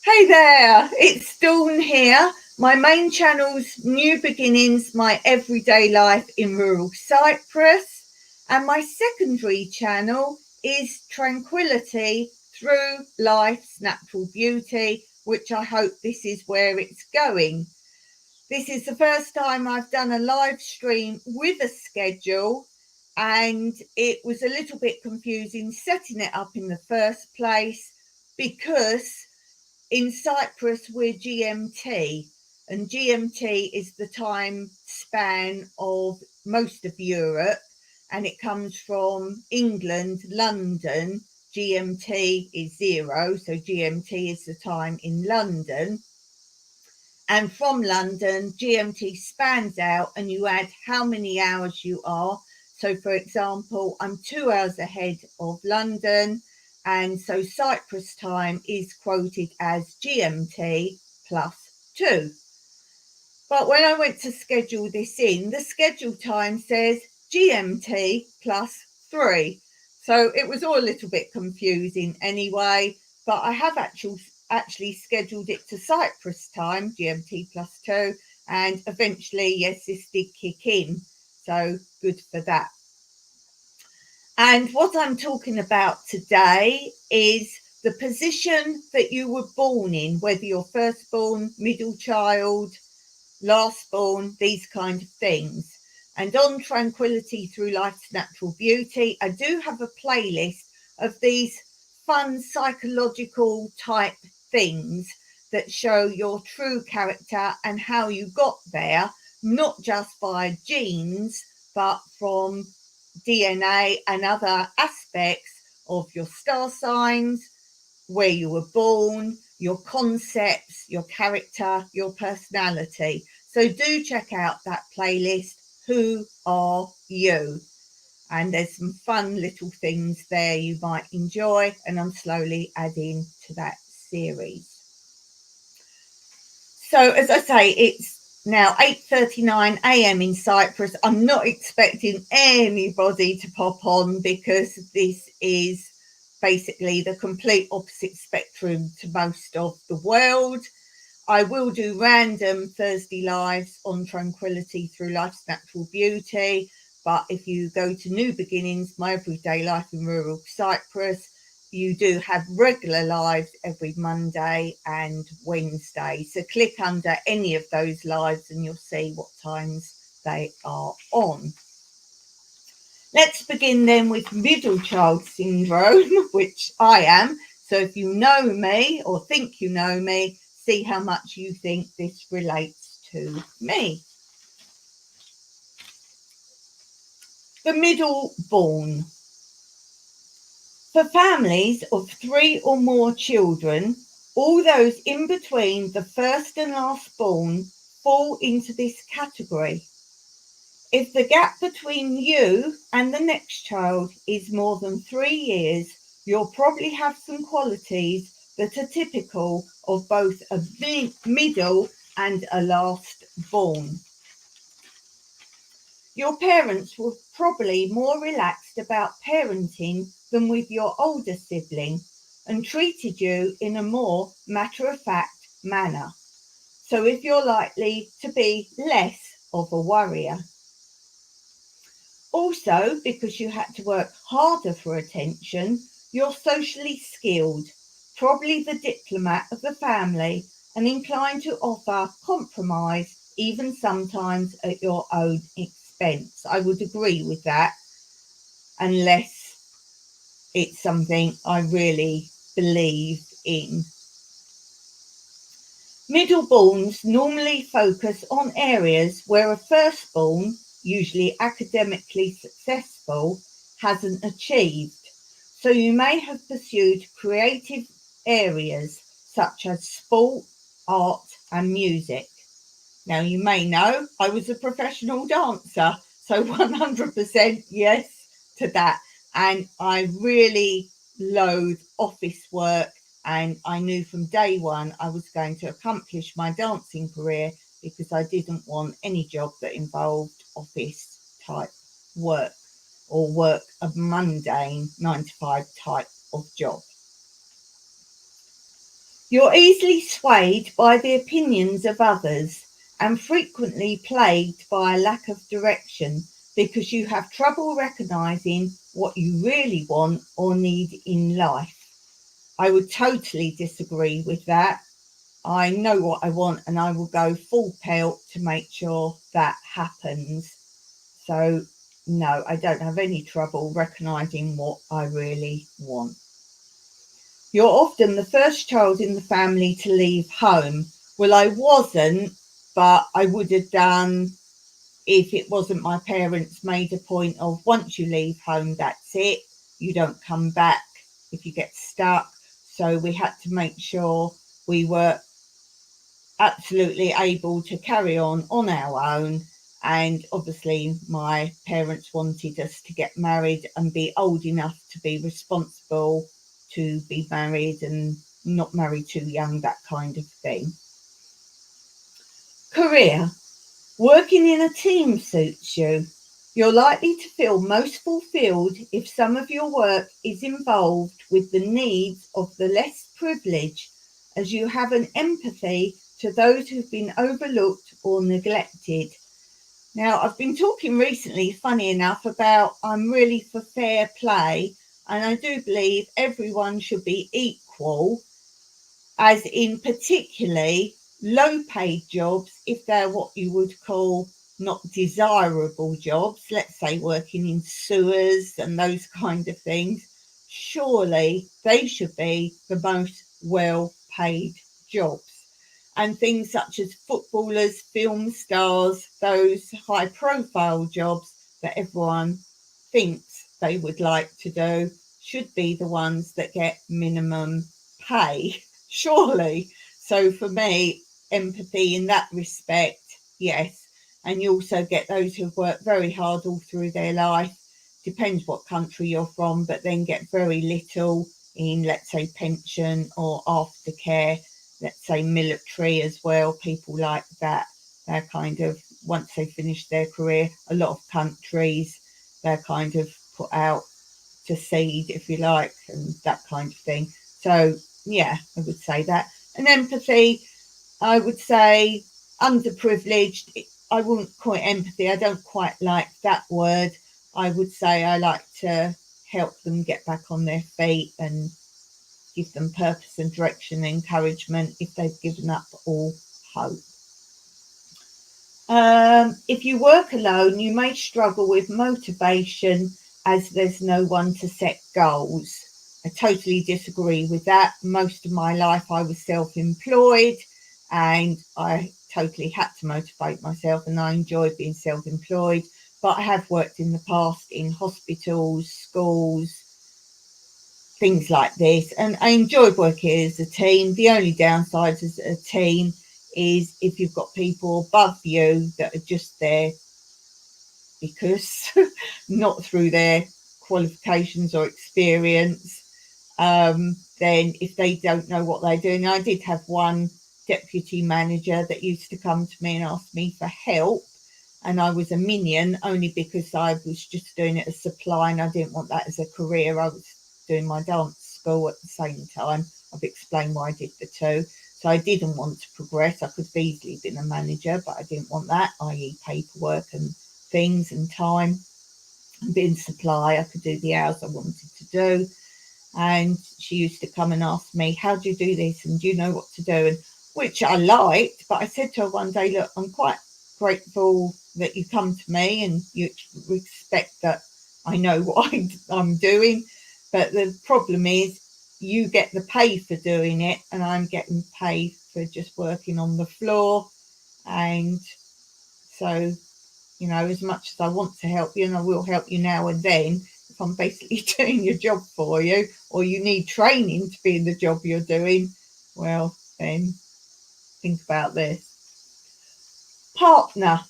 Hey there, it's Dawn here. My main channel's New Beginnings, My Everyday Life in Rural Cyprus. And my secondary channel is Tranquility Through Life's Natural Beauty, which I hope this is where it's going. This is the first time I've done a live stream with a schedule, and it was a little bit confusing setting it up in the first place because in Cyprus, we're GMT, and GMT is the time span of most of Europe, and it comes from England, London. GMT is 0, so GMT is the time in London. And from London, GMT spans out and you add how many hours you are. So, for example, I'm 2 hours ahead of London, and so Cyprus time is quoted as GMT plus 2. But when I went to schedule this in, the schedule time says GMT plus 3. So it was all a little bit confusing anyway, but I have actually scheduled it to Cyprus time, GMT plus 2, and eventually, yes, this did kick in. So good for that. And what I'm talking about today is the position that you were born in, whether you're firstborn, middle child, lastborn, these kind of things. And on Tranquility Through Life's Natural Beauty, I do have a playlist of these fun psychological type things that show your true character and how you got there, not just by genes, but from DNA and other aspects of your star signs, where you were born, your concepts, your character, your personality. So do check out that playlist, Who Are You? And there's some fun little things there you might enjoy, and I'm slowly adding to that series. So as I say, it's now 8:39 a.m. in Cyprus. I'm not expecting anybody to pop on because this is basically the complete opposite spectrum to most of the world. I will do random Thursday lives on Tranquility Through Life's Natural Beauty, but if you go to New Beginnings, My Everyday Life in Rural Cyprus, you do have regular lives every Monday and Wednesday. So click under any of those lives and you'll see what times they are on. Let's begin then with middle child syndrome, which I am. So if you know me or think you know me, see how much you think this relates to me. The middle born. For families of 3 or more children, all those in between the first and last born fall into this category. If the gap between you and the next child is more than 3 years, you'll probably have some qualities that are typical of both a middle and a last born. Your parents were probably more relaxed about parenting than with your older sibling and treated you in a more matter-of-fact manner. So if you're likely to be less of a worrier. Also, because you had to work harder for attention, you're socially skilled, probably the diplomat of the family, and inclined to offer compromise, even sometimes at your own expense. I would agree with that, unless it's something I really believe in. Middleborns normally focus on areas where a firstborn, usually academically successful, hasn't achieved. So you may have pursued creative areas such as sport, art, and music. Now, you may know I was a professional dancer, so 100% yes to that. And I really loathe office work, and I knew from day one I was going to accomplish my dancing career because I didn't want any job that involved office type work or work of mundane 9 to 5 type of job. You're easily swayed by the opinions of others and frequently plagued by a lack of direction because you have trouble recognizing what you really want or need in life. I would totally disagree with that. I know what I want and I will go full pelt to make sure that happens. So, no, I don't have any trouble recognizing what I really want. You're often the first child in the family to leave home. Well, I wasn't, but I would have done if it wasn't my parents made a point of once you leave home, that's it. You don't come back if you get stuck. So we had to make sure we were absolutely able to carry on our own. And obviously, my parents wanted us to get married and be old enough to be responsible to be married and not marry too young, that kind of thing. Career. Working in a team suits you. You're likely to feel most fulfilled if some of your work is involved with the needs of the less privileged, as you have an empathy to those who've been overlooked or neglected. Now, I've been talking recently, funny enough, about I'm really for fair play, and I do believe everyone should be equal, as in particularly low paid jobs, if they're what you would call not desirable jobs, let's say working in sewers and those kind of things, surely they should be the most well paid jobs. And things such as footballers, film stars, those high profile jobs that everyone thinks they would like to do should be the ones that get minimum pay, surely. So for me, empathy in that respect, yes. And you also get those who've worked very hard all through their life, depends what country you're from, but then get very little in, let's say, pension or aftercare, let's say military as well, people like that. They're kind of, once they finish their career, a lot of countries, they're kind of put out to seed, if you like, and that kind of thing. So, yeah, I would say that. And empathy, I would say underprivileged. I wouldn't call it empathy. I don't quite like that word. I would say I like to help them get back on their feet and give them purpose and direction and encouragement if they've given up all hope. If you work alone, you may struggle with motivation as there's no one to set goals. I totally disagree with that. Most of my life I was self-employed and I totally had to motivate myself, and I enjoyed being self-employed. But I have worked in the past in hospitals, schools, things like this, and I enjoyed working as a team. The only downside as a team is if you've got people above you that are just there because not through their qualifications or experience, then if they don't know what they're doing. I did have one deputy manager that used to come to me and ask me for help, and I was a minion only because I was just doing it as supply and I didn't want that as a career. I was doing my dance school at the same time. I've explained why I did the two. So I didn't want to progress. I could have easily been a manager, but I didn't want that, i.e. paperwork and things and time. And being supply, I could do the hours I wanted to do. And she used to come and ask me, how do you do this? And do you know what to do? And which I liked, but I said to her one day, look, I'm quite grateful that you come to me and you respect that I know what I'm doing. But the problem is you get the pay for doing it and I'm getting paid for just working on the floor. And so, you know, as much as I want to help you, and I will help you now and then, if I'm basically doing your job for you, or you need training to be in the job you're doing, well, then think about this. Partner.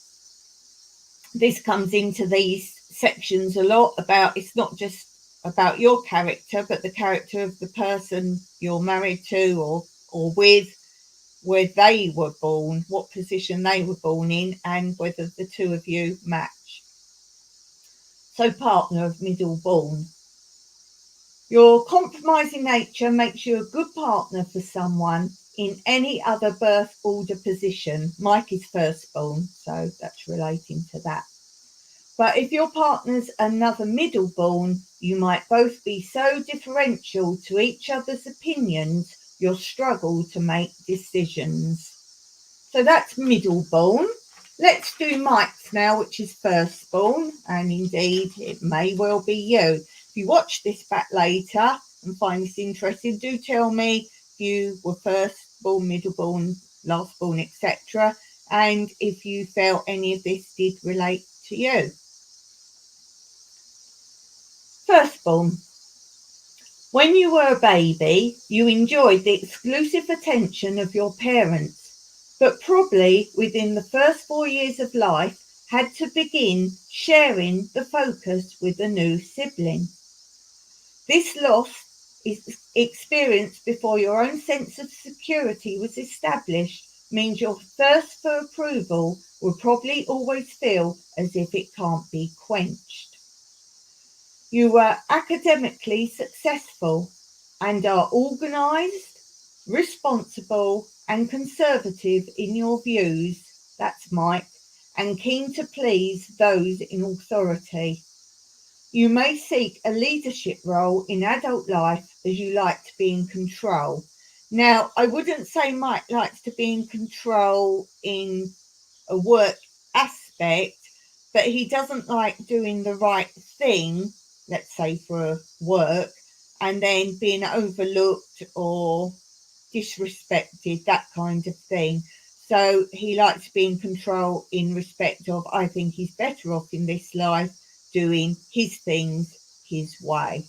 This comes into these sections a lot about, it's not just about your character, but the character of the person you're married to or with, where they were born, what position they were born in, and whether the two of you match. So partner of middle born. Your compromising nature makes you a good partner for someone in any other birth order position. Mike is firstborn, so that's relating to that. But if your partner's another middleborn, you might both be so differential to each other's opinions, you'll struggle to make decisions. So that's middleborn. Let's do Mike's now, which is firstborn, and indeed it may well be you. If you watch this back later and find this interesting, do tell me if you were firstborn, middleborn, lastborn, etc., and if you felt any of this did relate to you. Firstborn. When you were a baby, you enjoyed the exclusive attention of your parents, but probably within the first 4 years of life had to begin sharing the focus with a new sibling. This loss is experienced before your own sense of security was established means your thirst for approval will probably always feel as if it can't be quenched. You were academically successful and are organised, responsible and conservative in your views, that's Mike, and keen to please those in authority. You may seek a leadership role in adult life as you like to be in control. Now, I wouldn't say Mike likes to be in control in a work aspect, but he doesn't like doing the right thing, let's say for work, and then being overlooked or disrespected, that kind of thing. So he likes to be in control in respect of, I think he's better off in this life doing his things his way.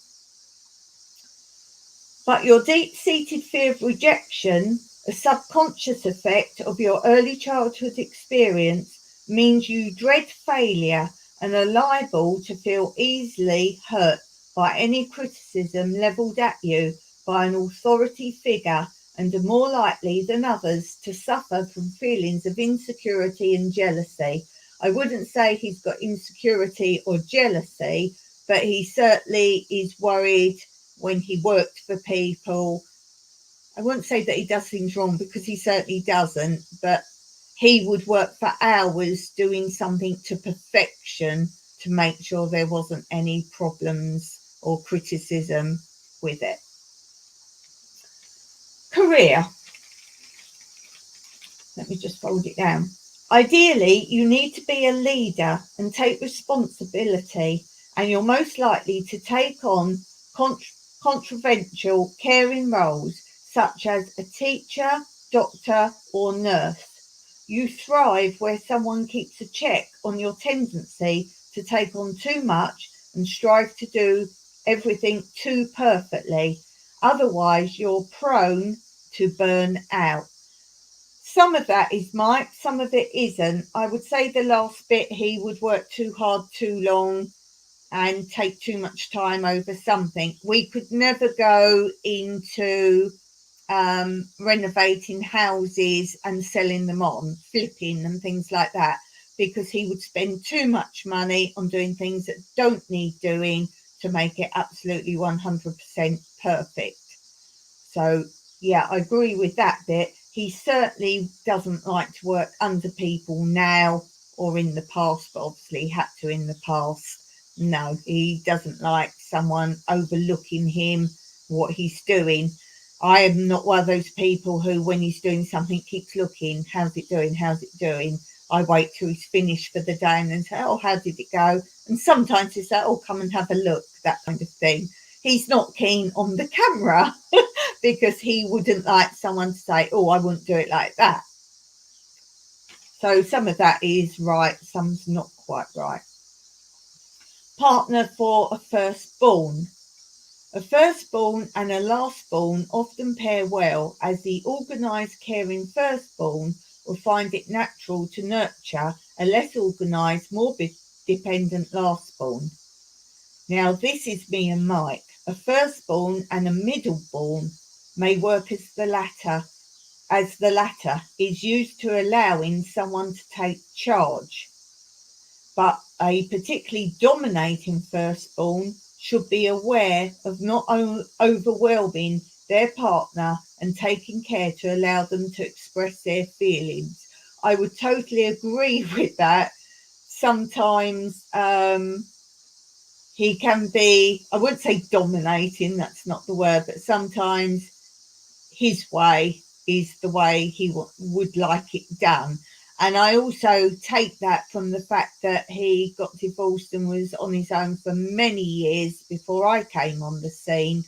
But your deep-seated fear of rejection, a subconscious effect of your early childhood experience, means you dread failure and are liable to feel easily hurt by any criticism levelled at you by an authority figure, and are more likely than others to suffer from feelings of insecurity and jealousy. I wouldn't say he's got insecurity or jealousy, but he certainly is worried when he worked for people. I won't say that he does things wrong, because he certainly doesn't, but he would work for hours doing something to perfection to make sure there wasn't any problems or criticism with it. Career. Let me just fold it down. Ideally, you need to be a leader and take responsibility, and you're most likely to take on controversial, caring roles such as a teacher, doctor, or nurse. You thrive where someone keeps a check on your tendency to take on too much and strive to do everything too perfectly. Otherwise, you're prone to burn out. Some of that is Mike, some of it isn't. I would say the last bit, he would work too hard too long and take too much time over something. We could never go into renovating houses and selling them on, flipping and things like that, because he would spend too much money on doing things that don't need doing to make it absolutely 100% perfect. So yeah, I agree with that bit. He certainly doesn't like to work under people now or in the past, but obviously had to in the past. No, he doesn't like someone overlooking him, what he's doing. I am not one of those people who, when he's doing something, keeps looking, how's it doing, how's it doing? I wait till he's finished for the day and then say, oh, how did it go? And sometimes he say, oh, come and have a look, that kind of thing. He's not keen on the camera because he wouldn't like someone to say, oh, I wouldn't do it like that. So some of that is right, some's not quite right. Partner for a firstborn. A firstborn and a lastborn often pair well, as the organised, caring firstborn will find it natural to nurture a less organised, more dependent lastborn. Now, this is me and Mike. A firstborn and a middleborn may work as the latter is used to allowing someone to take charge. But a particularly dominating firstborn should be aware of not overwhelming their partner and taking care to allow them to express their feelings. I would totally agree with that. Sometimes he can be, I wouldn't say dominating, that's not the word, but sometimes his way is the way he would like it done. And I also take that from the fact that he got divorced and was on his own for many years before I came on the scene.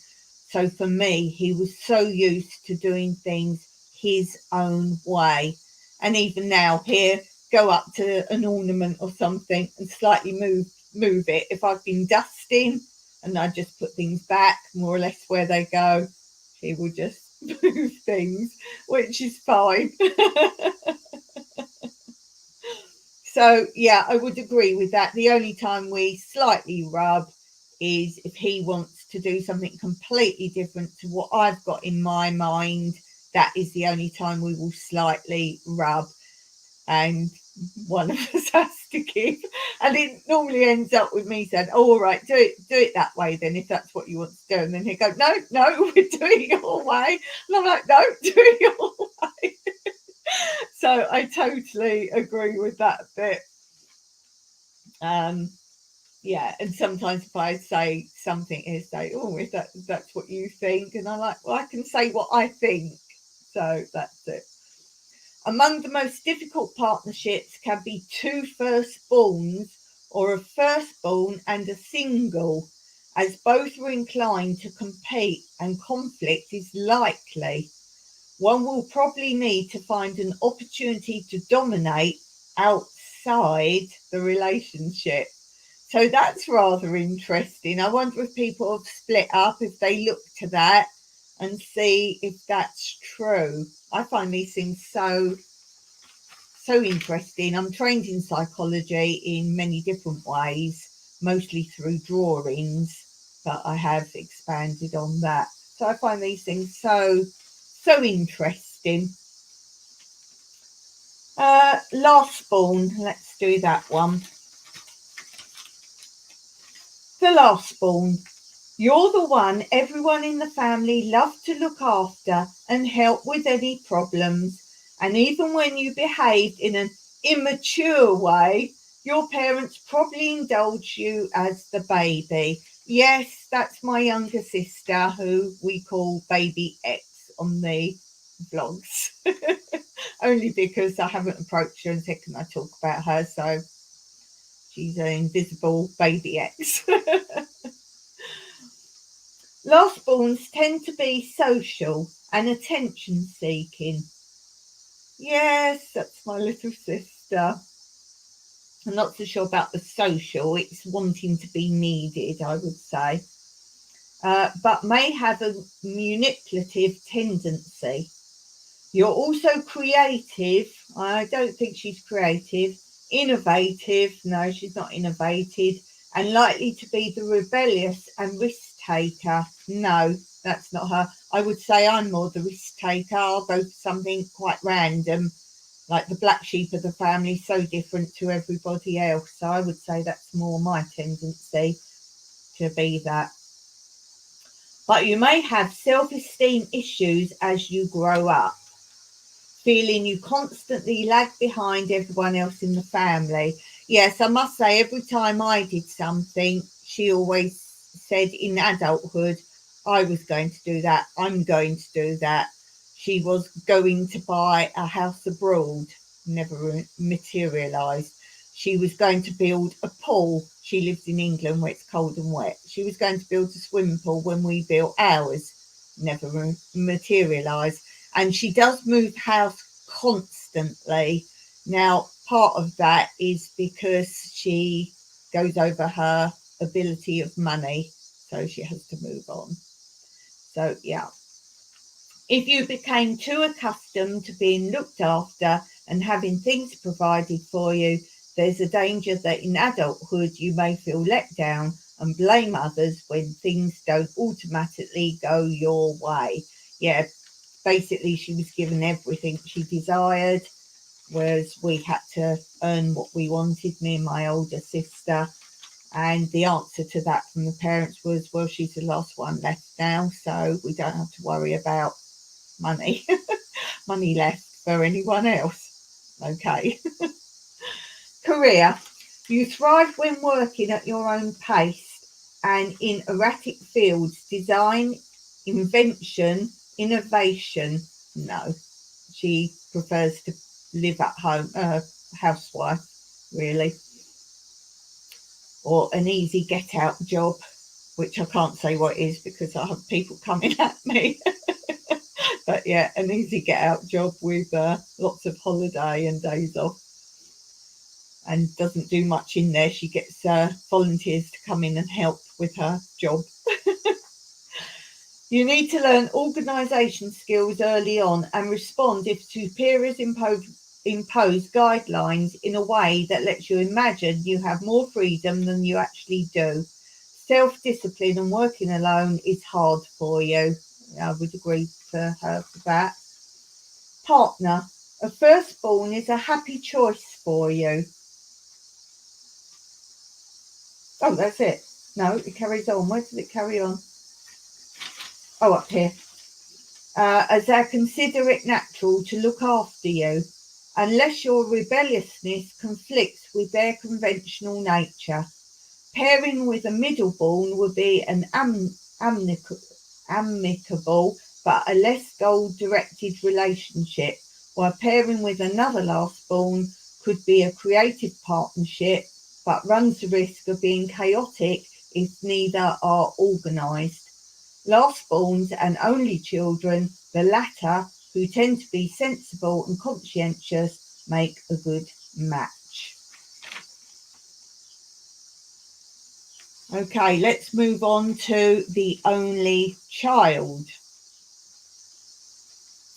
So for me, he was so used to doing things his own way. And even now, here, go up to an ornament or something and slightly move it. If I've been dusting and I just put things back more or less where they go, he will just move things, which is fine. So yeah, I would agree with that. The only time we slightly rub is if he wants to do something completely different to what I've got in my mind. That is the only time we will slightly rub, and one of us has to give. And it normally ends up with me saying, "Oh, all right, do it that way then, if that's what you want to do." And then he'll go, "No, we're doing it your way." And I'm like, "No, do it your way." So I totally agree with that bit. Yeah, and sometimes if I say something, he'll say, "Oh, if that's what you think," and I'm like, "Well, I can say what I think." So that's it. Among the most difficult partnerships can be two firstborns or a firstborn and a single, as both are inclined to compete and conflict is likely. One will probably need to find an opportunity to dominate outside the relationship. So that's rather interesting. I wonder if people have split up, if they look to that and see if that's true. I find these things so interesting. I'm trained in psychology in many different ways, mostly through drawings, but I have expanded on that. So I find these things so interesting. Last born, let's do that one. The last born. You're the one everyone in the family loved to look after and help with any problems. And even when you behaved in an immature way, your parents probably indulged you as the baby. Yes, that's my younger sister, who we call Baby X on the vlogs. Only because I haven't approached her and said, "Can I talk about her?" So she's an invisible Baby X. Lastborns tend to be social and attention seeking. Yes, that's my little sister. I'm not so sure about the social, it's wanting to be needed, I would say. But may have a manipulative tendency. You're also creative. I don't think she's creative. Innovative. No, she's not innovative. And likely to be the rebellious and risk taker. No, that's not her. I would say I'm more the risk taker. I'll go for something quite random, like the black sheep of the family, so different to everybody else. So I would say that's more my tendency to be that. But you may have self-esteem issues as you grow up, feeling you constantly lag behind everyone else in the family. Yes, I must say, every time I did something, she always said in adulthood, I was going to do that, I'm going to do that. She was going to buy a house abroad, never materialised. She was going to build a pool. She lives in England where it's cold and wet. She was going to build a swimming pool when we built ours, never materialised. And she does move house constantly. Now, part of that is because she goes over her ability of money, so she has to move on. So, yeah. If you became too accustomed to being looked after and having things provided for you, there's a danger that in adulthood you may feel let down and blame others when things don't automatically go your way. Yeah, basically she was given everything she desired, whereas we had to earn what we wanted, me and my older sister. And the answer to that from the parents was, well, she's the last one left now, so we don't have to worry about money left for anyone else. Okay. Career. You thrive when working at your own pace and in erratic fields: design, invention, innovation. No, she prefers to live at home, housewife, really, or an easy get out job, which I can't say what it is because I have people coming at me. But yeah, an easy get out job with lots of holiday and days off, and doesn't do much in there. She gets volunteers to come in and help with her job. You need to learn organisation skills early on and respond if superiors impose guidelines in a way that lets you imagine you have more freedom than you actually do. Self-discipline and working alone is hard for you. I would agree to her for that. Partner. A firstborn is a happy choice for you. Oh, that's it. No, it carries on. Where does it carry on? Oh, up here. As I consider it natural to look after you, unless your rebelliousness conflicts with their conventional nature. Pairing with a middleborn would be an amicable but a less goal-directed relationship, while pairing with another lastborn could be a creative partnership but runs the risk of being chaotic if neither are organised. Lastborns and only children, the latter, who tend to be sensible and conscientious, make a good match. Okay, let's move on to the only child.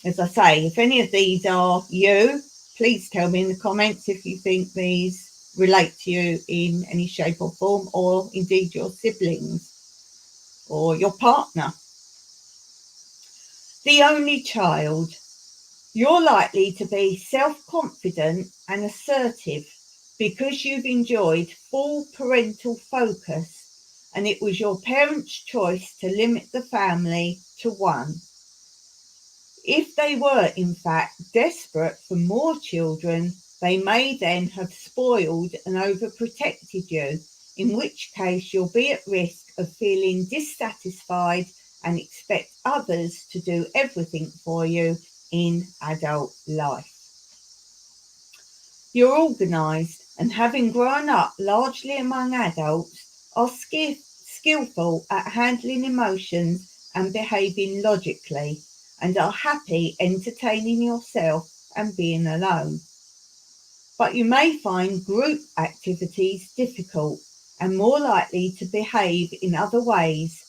As I say, if any of these are you, please tell me in the comments if you think these relate to you in any shape or form, or indeed your siblings or your partner. The only child. You're likely to be self-confident and assertive because you've enjoyed full parental focus and it was your parents' choice to limit the family to one. If they were in fact desperate for more children, they may then have spoiled and overprotected you, in which case you'll be at risk of feeling dissatisfied and expect others to do everything for you in adult life. You're organised and, having grown up largely among adults, are skillful at handling emotions and behaving logically, and are happy entertaining yourself and being alone. But you may find group activities difficult and more likely to behave in other ways.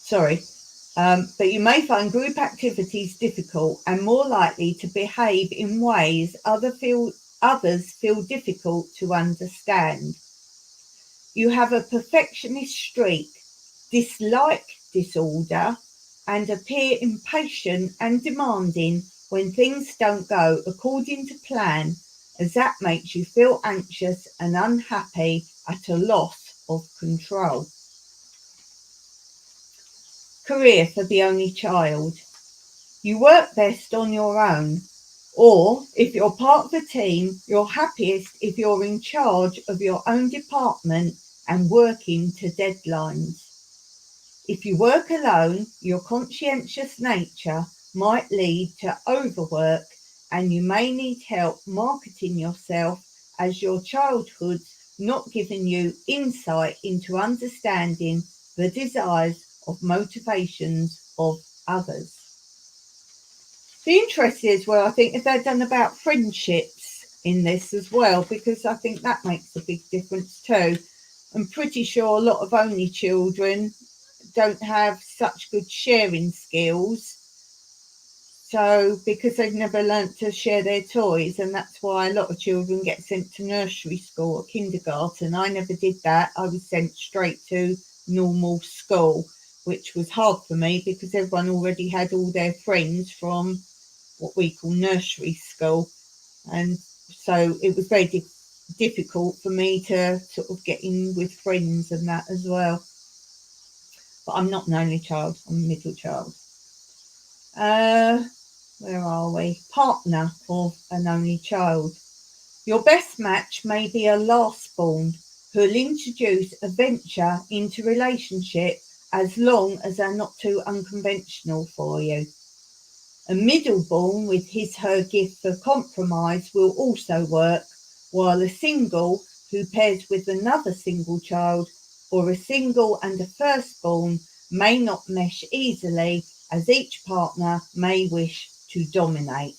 But you may find group activities difficult and more likely to behave in ways others feel difficult to understand. You have a perfectionist streak, dislike disorder, and appear impatient and demanding when things don't go according to plan, as that makes you feel anxious and unhappy at a loss of control. Career for the only child. You work best on your own, or if you're part of a team, you're happiest if you're in charge of your own department and working to deadlines. If you work alone, your conscientious nature might lead to overwork and you may need help marketing yourself, as your childhood's not given you insight into understanding the desires of motivations of others. The interest is, well, I think if they've done about friendships in this as well, because I think that makes a big difference too. I'm pretty sure a lot of only children don't have such good sharing skills. So because they've never learnt to share their toys, and that's why a lot of children get sent to nursery school or kindergarten. I never did that. I was sent straight to normal school, which was hard for me because everyone already had all their friends from what we call nursery school. And so it was very difficult for me to sort of get in with friends and that as well. But I'm not an only child, I'm a middle child. Where are we? Partner of an only child. Your best match may be a last-born who'll introduce a venture into relationship as long as they're not too unconventional for you. A middle-born with her gift for compromise will also work, while a single who pairs with another single child or a single and a firstborn may not mesh easily, as each partner may wish to dominate.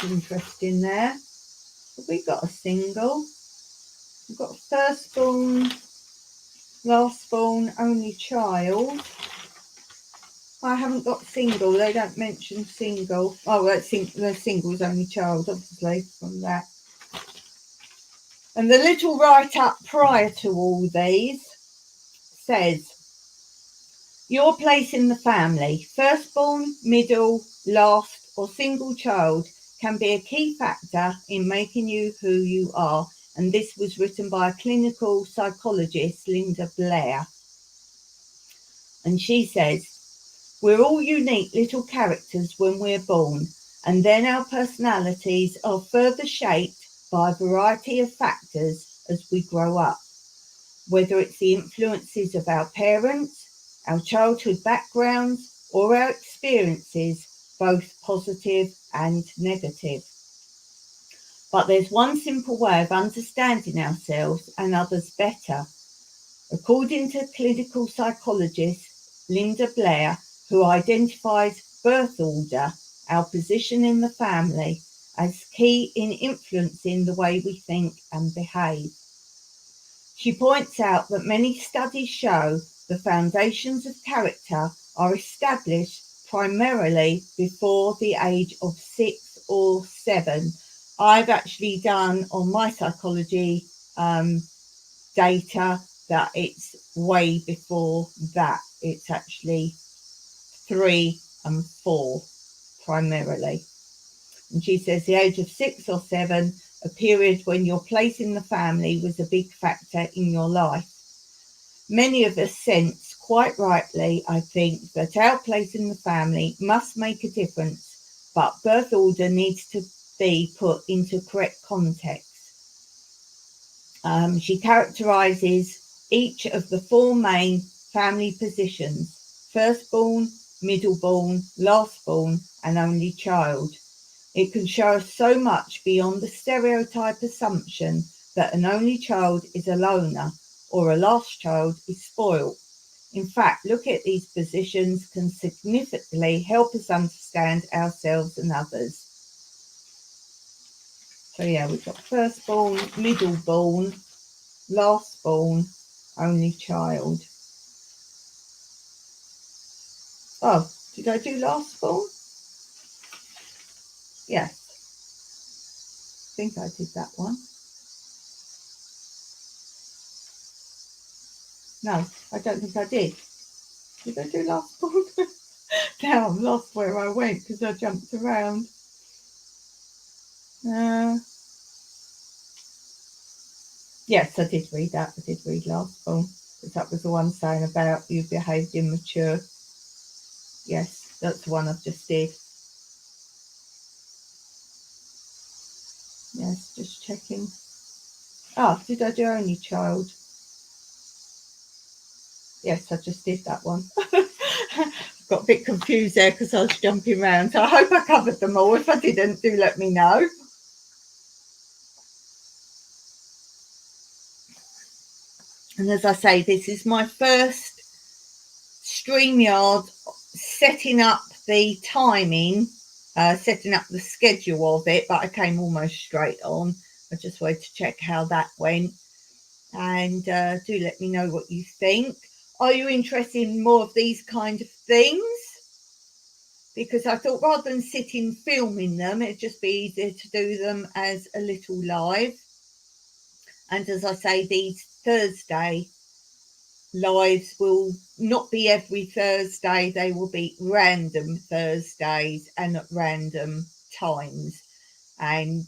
Interesting there. Have we got a single? We've got firstborn, lastborn, only child. I haven't got single. They don't mention single. Oh, the single's only child, obviously, from that. And the little write-up prior to all these says, your place in the family, firstborn, middle, last, or single child, can be a key factor in making you who you are. And this was written by a clinical psychologist, Linda Blair. And she says, we're all unique little characters when we're born, and then our personalities are further shaped by a variety of factors as we grow up, whether it's the influences of our parents, our childhood backgrounds, or our experiences, both positive and negative. But there's one simple way of understanding ourselves and others better. According to clinical psychologist Linda Blair, who identifies birth order, our position in the family, as key in influencing the way we think and behave. She points out that many studies show the foundations of character are established primarily before the age of 6 or 7. I've actually done on my psychology data that it's way before that. It's actually 3 and 4 primarily. And she says the age of 6 or 7, a period when your place in the family was a big factor in your life. Many of us sense, quite rightly, I think, that our place in the family must make a difference, but birth order needs to be put into correct context. She characterises each of the 4 main family positions: firstborn, middleborn, lastborn, and only child. It can show us so much beyond the stereotype assumption that an only child is a loner or a last child is spoiled. In fact, looking at these positions can significantly help us understand ourselves and others. So yeah, we've got firstborn, middleborn, lastborn, only child. Oh, did I do lastborn? Yes. I think I did that one. No, I don't think I did. Did I do lastborn? Now I'm lost where I went because I jumped around. Yes, I did read that. I did read lastborn. Because that was the one saying about you behaved immature. Yes, that's the one I've just did. Yes, just checking. Oh, did I do only child? Yes, I just did that one. Got a bit confused there because I was jumping around. So I hope I covered them all. If I didn't, do let me know. And as I say, this is my first StreamYard setting up the timing, setting up the schedule of it, but I came almost straight on. I just wanted to check how that went. And do let me know what you think. Are you interested in more of these kind of things? Because I thought rather than sitting filming them, it'd just be easier to do them as a little live. And as I say, these Thursday lives will not be every Thursday. They will be random Thursdays and at random times. And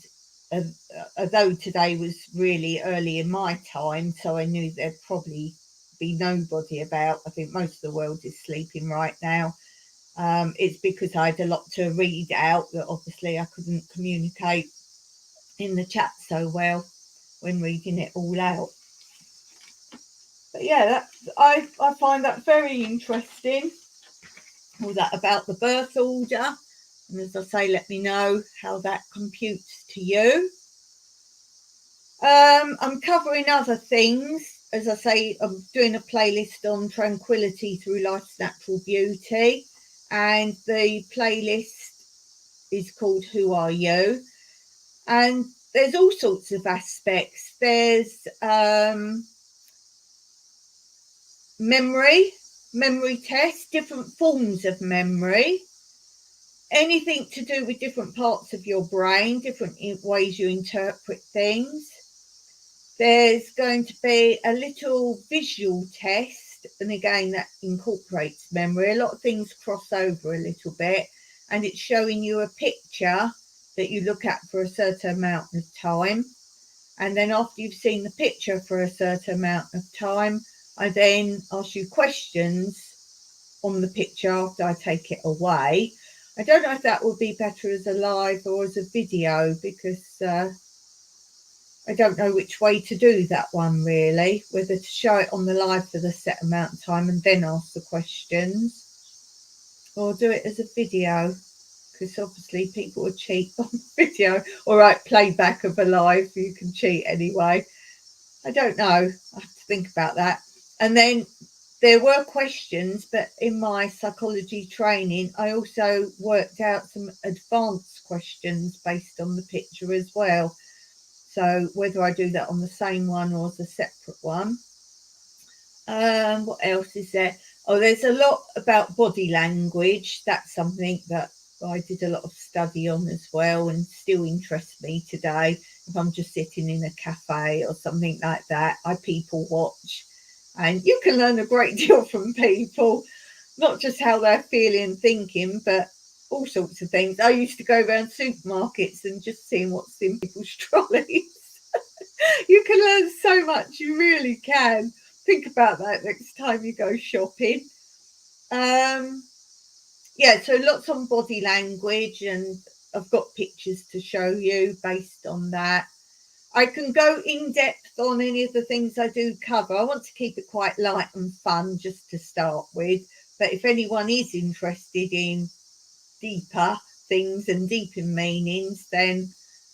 although today was really early in my time, so I knew there'd probably be nobody about. I think most of the world is sleeping right now. It's because I had a lot to read out that obviously I couldn't communicate in the chat so well when reading it all out. But yeah, I find that very interesting, all that about the birth order. And as I say, let me know how that computes to you. I'm covering other things. As I say, I'm doing a playlist on tranquility through life's natural beauty. And the playlist is called Who Are You? And there's all sorts of aspects. There's memory tests, different forms of memory, anything to do with different parts of your brain, different ways you interpret things. There's going to be a little visual test, and again that incorporates memory. A lot of things cross over a little bit, and it's showing you a picture that you look at for a certain amount of time, and then after you've seen the picture for a certain amount of time, I then ask you questions on the picture after I take it away. I don't know if that would be better as a live or as a video, because I don't know which way to do that one really, whether to show it on the live for the set amount of time and then ask the questions, or do it as a video, because obviously people would cheat on video. All right, playback of a live, you can cheat anyway. I don't know, I have to think about that. And then there were questions, but in my psychology training I also worked out some advanced questions based on the picture as well. So whether I do that on the same one or as a separate one. What else is there? Oh, there's a lot about body language. That's something that I did a lot of study on as well, and still interests me today. If I'm just sitting in a cafe or something like that, I people watch, and you can learn a great deal from people, not just how they're feeling and thinking, but all sorts of things. I used to go around supermarkets and just seeing what's in people's trolleys. You can learn so much, you really can. Think about that next time you go shopping. Yeah, so lots on body language, and I've got pictures to show you based on that. I can go in depth on any of the things I do cover. I want to keep it quite light and fun just to start with, but if anyone is interested in deeper things and deeper meanings, then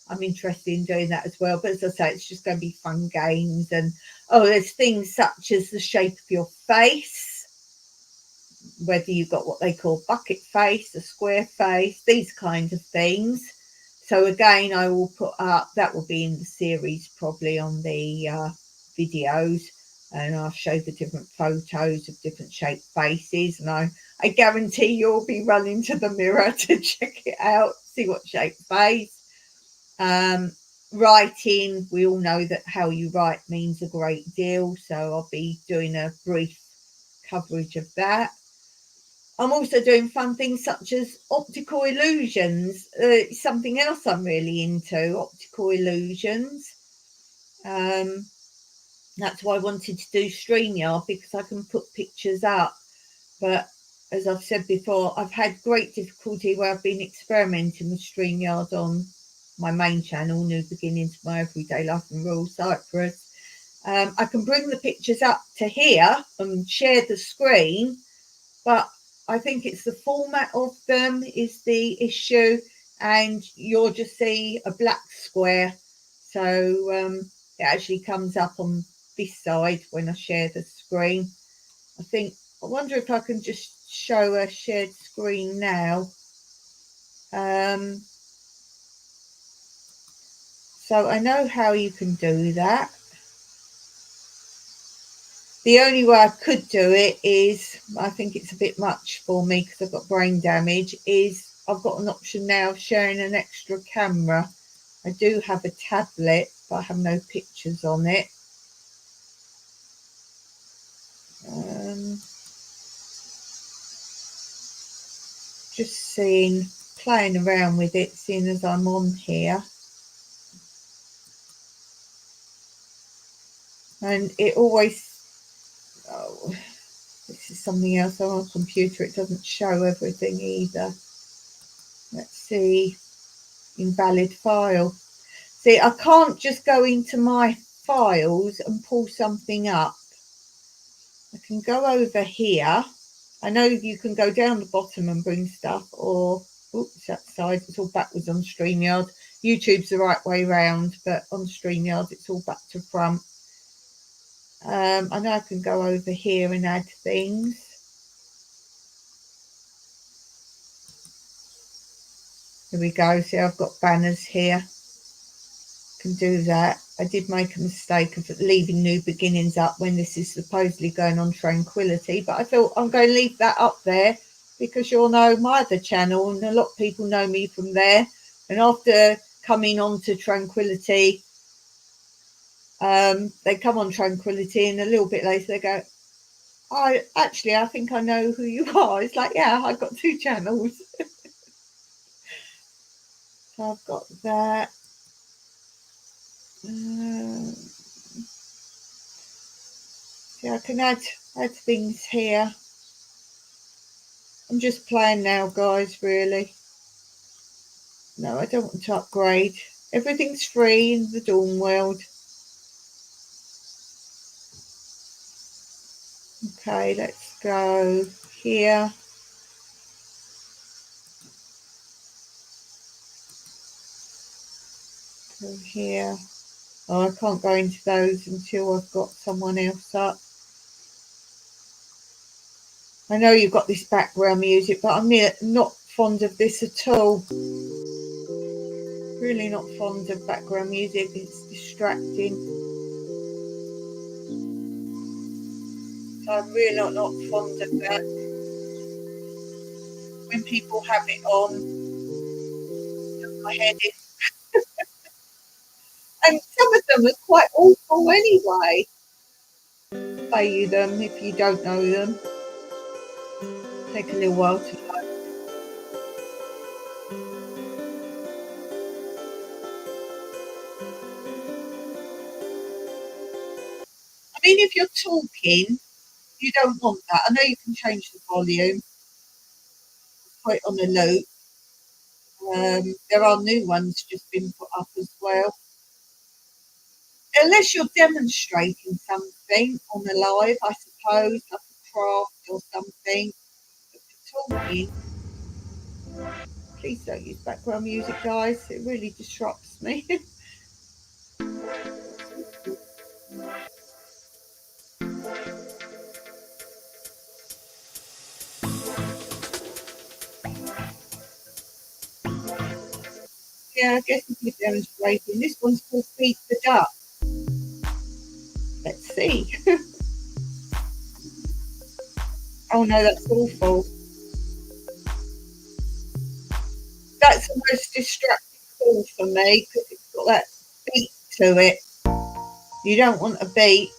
I'm interested in doing that as well. But as I say, it's just going to be fun games. And there's things such as the shape of your face, whether you've got what they call bucket face, a square face, these kinds of things. So again, I will put up, that will be in the series probably on the videos, and I'll show the different photos of different shaped faces, and I guarantee you'll be running to the mirror to check it out, see what shaped face. Writing, we all know that how you write means a great deal, so I'll be doing a brief coverage of that. I'm also doing fun things such as optical illusions. Something else I'm really into, optical illusions. That's why I wanted to do StreamYard, because I can put pictures up. But as I've said before, I've had great difficulty where I've been experimenting with StreamYard on my main channel, New Beginnings, My Everyday Life in Rural Cyprus. I can bring the pictures up to here and share the screen, but I think it's the format of them is the issue, and you'll just see a black square. So it actually comes up on this side when I share the screen. I wonder if I can just show a shared screen now. So I know how you can do that. The only way I could do it is, I think it's a bit much for me because I've got brain damage, is I've got an option now of sharing an extra camera. I do have a tablet, but I have no pictures on it. Just seeing playing around with it, seeing as I'm on here. And it always, oh, this is something else on our computer. It doesn't show everything either. Let's see, invalid file. See, I can't just go into my files and pull something up. I can go over here. I know you can go down the bottom and bring stuff, or oops, that side, it's all backwards on StreamYard. YouTube's the right way round, but on StreamYard it's all back to front. I know I can go over here and add things. Here we go. See, I've got banners here. Can do that. I did make a mistake of leaving New Beginnings up when this is supposedly going on Tranquility, but I thought I'm going to leave that up there because you'll know my other channel and a lot of people know me from there. And after coming on to Tranquility, they come on Tranquility and a little bit later they go, I think I know who you are. It's like, yeah, I've got two channels. So I've got that. Yeah, I can add things here. I'm just playing now, guys, really. No, I don't want to upgrade. Everything's free in the Dawn world. Okay, let's go here. Go here. Oh, I can't go into those until I've got someone else up. I know you've got this background music, but I'm not fond of this at all. Really not fond of background music. It's distracting. So I'm really not fond of that. When people have it on, my head is. And some of them are quite awful anyway. Play you them if you don't know them. Take a little while to learn. I mean, if you're talking, you don't want that. I know you can change the volume, put it on a loop. There are new ones just been put up as well. Unless you're demonstrating something on the live, I suppose, like a craft or something. But for talking, please don't use background music, guys. It really disrupts me. Yeah, I guess if you're demonstrating, this one's called Feed the Duck. Let's see. Oh no, that's awful. That's the most distracting call for me because it's got that beat to it. You don't want a beat.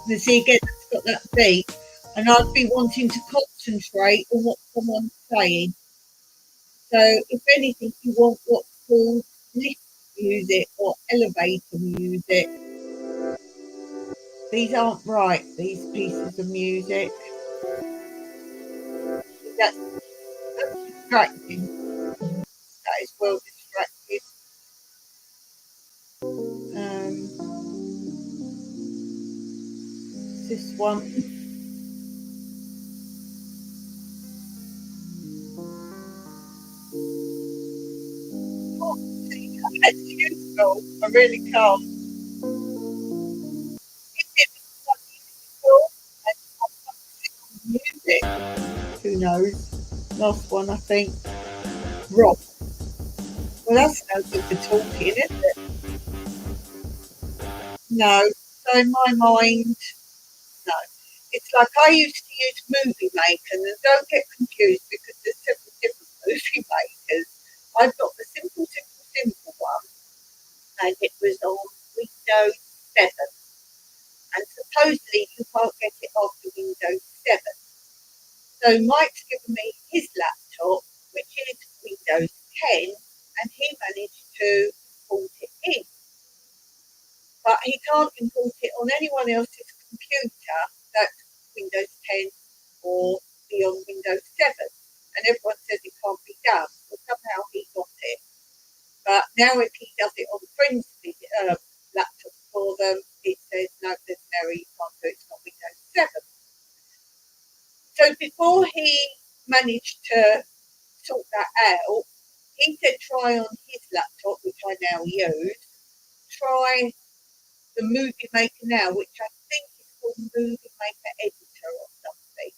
You see, again, it's got that beat, and I'd be wanting to concentrate on what someone's saying. So, if anything, you want what's called lift music or elevator music. These aren't right, these pieces of music. That's distracting. That is well distracted. This one. That's useful. I really can't. Music. Who knows? Last one, I think. Rock. Well, that's no good for talking, is it? No. So in my mind, no. It's like I used to use Movie Maker, and don't get confused because there's several different movie makers. I've got the simple one, and it was on Windows 7. And supposedly you can't get it after Windows 7. So Mike's given me his laptop, which is Windows 10, and he managed to import it in. But he can't import it on anyone else's computer that's Windows 10 or beyond Windows 7. And everyone says it can't be done. Well, somehow he got it. But now if he does it on friends' laptops for them, it says, no, there's no, you can't do it, it's not Windows 7. So before he managed to sort that out, he said try on his laptop, which I now use, try the Movie Maker now, which I think is called Movie Maker Editor or something,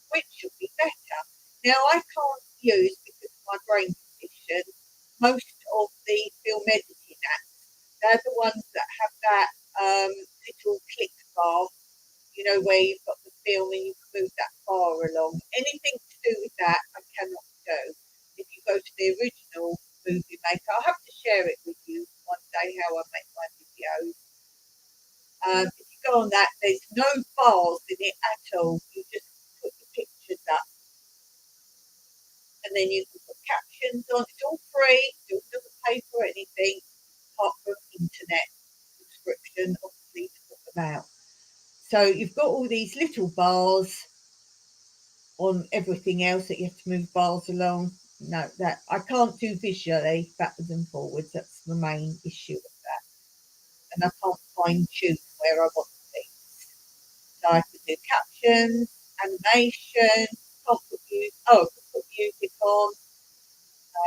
which should be better. Now I can't use, because of my brain condition, most of the film editing apps. They're the ones that have that little click bar, where you've got the film and you can move that bar along. Anything to do with that, I cannot do. If you go to the original Movie Maker, I'll have to share it with you one day how I make my videos. If you go on that, there's no bars in it at all. You just put the pictures up, and then you can put captions on. It's all free. It doesn't pay for anything apart from internet subscription, obviously, to put them out. So you've got all these little bars on everything else that you have to move bars along. No, that I can't do visually backwards and forwards. That's the main issue of that. And I can't fine tune where I want things. So I can do captions, animation, can't put music on.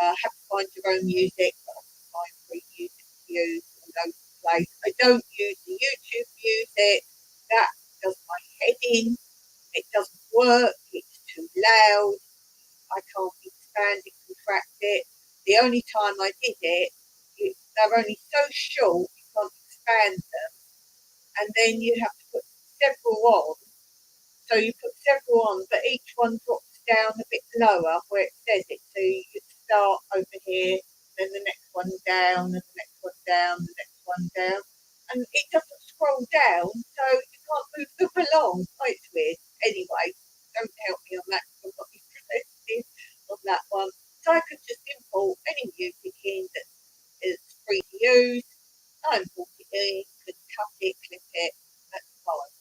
Have to find your own music, but I can find free music to use all over the place. I don't use the YouTube music. That does my head in. It doesn't work. It's too loud. I can't expand it, contract it. The only time I did it, they're only so short, you can't expand them. And then you have to put several on. So you put several on, but each one drops down a bit lower where it says it. So you start over here, then the next one down, and the next one down, the next one down. And it doesn't scroll down, so you can't move them along. Oh, it's weird. Anyway, don't help me on that because I'm not interested on that one. So I could just import any music in that is free to use. I import it in, could cut it, clip it, that's fine.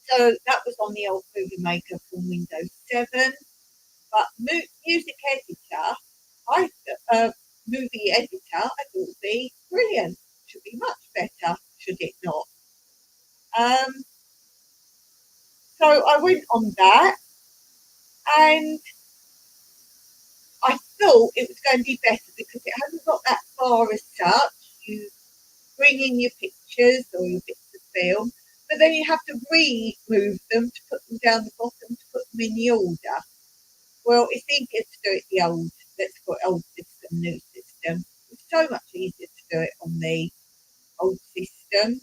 So that was on the old Movie Maker from Windows 7. But music editor, movie editor, I thought would be brilliant. Should be much better, should it not? So I went on that, and I thought it was going to be better because it hasn't got that far as such. You bring in your pictures or your bits of film, but then you have to remove them to put them down the bottom to put them in the order. Well, it's easier to do it the old, let's call it old system, new system. It's so much easier to do it on the old system.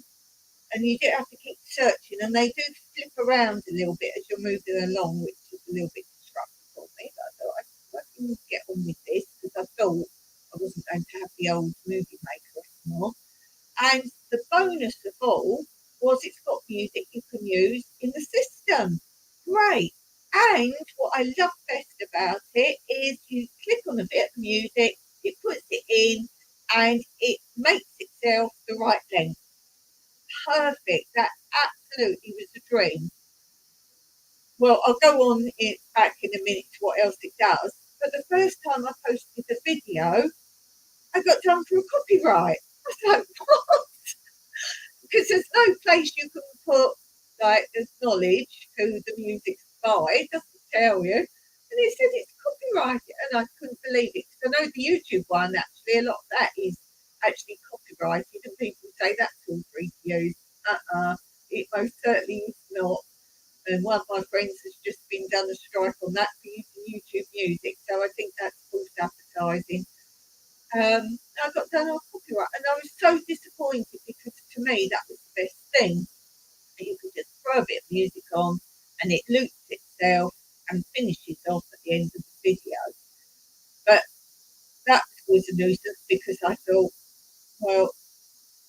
And you do have to keep searching, and they do flip around a little bit as you're moving along, which is a little bit disruptive for me. But I thought I can get on with this because I thought I wasn't going to have the old Movie Maker anymore. And the bonus of all was it's got music you can use in the system. Great. And what I love best about it is you click on a bit of music, it puts it in, and it makes itself the right length. Perfect. That absolutely was a dream. Well, I'll go on it back in a minute to what else it does. But the first time I posted the video, I got done for a copyright. I was like, what? Because there's no place you can put like acknowledge who the music's by. It doesn't tell you. And it said it's copyrighted, and I couldn't believe it. Because I know the YouTube one, actually, a lot of that is actually copyrighted, and people say that's all free to use. It most certainly is not. And one of my friends has just been done a strike on that for using YouTube music, so I think that's false advertising. I got done on copyright, and I was so disappointed because to me that was the best thing. You could just throw a bit of music on, and it loops itself and finishes off at the end of the video. But that was a nuisance because I thought, well,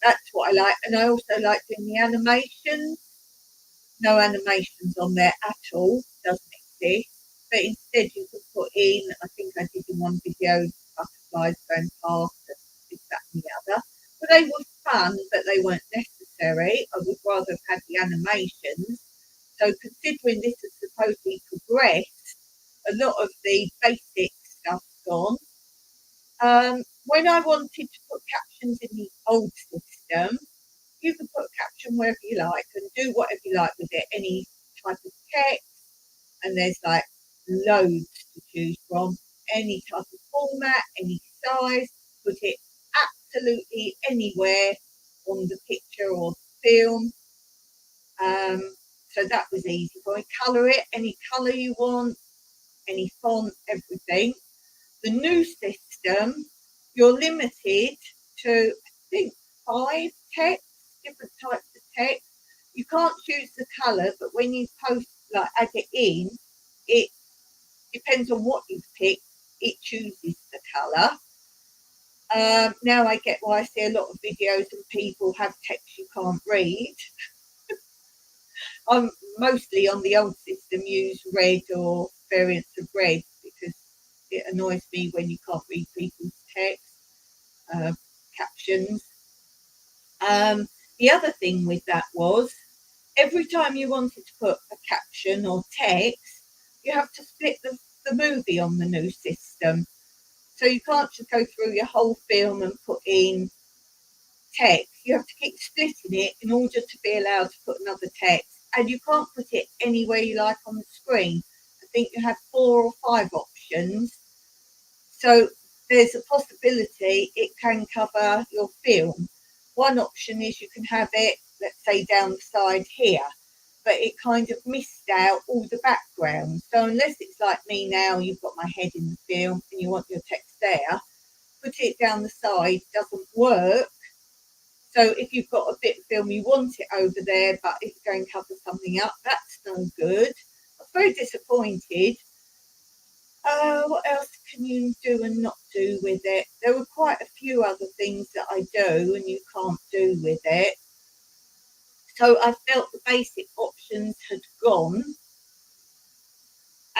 that's what I like, and I also like doing the animations. No animations on there at all, doesn't this, but instead you could put in, I think I did in one video, butterflies going past and this, that and the other. But they were fun, but they weren't necessary. I would rather have had the animations. So considering this has supposedly progressed, a lot of the basic stuff's gone. When I wanted to put captions in the old system, you can put a caption wherever you like and do whatever you like with it, any type of text, and there's like loads to choose from, any type of format, any size, put it absolutely anywhere on the picture or the film. So that was easy. Go and colour it, any colour you want, any font, everything. The new system, you're limited to, I think, 5 texts, different types of text. You can't choose the colour, but when you post, like add it in, it depends on what you've picked, it chooses the colour. Now I get why I see a lot of videos and people have text you can't read. I'm mostly on the old system use red or variants of red because it annoys me when you can't read people's text captions. The other thing with that was every time you wanted to put a caption or text, you have to split the movie on the new system. So you can't just go through your whole film and put in text. You have to keep splitting it in order to be allowed to put another text. And you can't put it anywhere you like on the screen. I think you have 4 or 5 options. So there's a possibility it can cover your film. One option is you can have it, let's say, down the side here, but it kind of missed out all the background. So unless it's like me now, you've got my head in the film and you want your text there, put it down the side doesn't work. So if you've got a bit of film, you want it over there, but it's going to cover something up, that's no good. I was very disappointed. What else can you do and not do with it? There were quite a few other things that I do and you can't do with it. So I felt the basic options had gone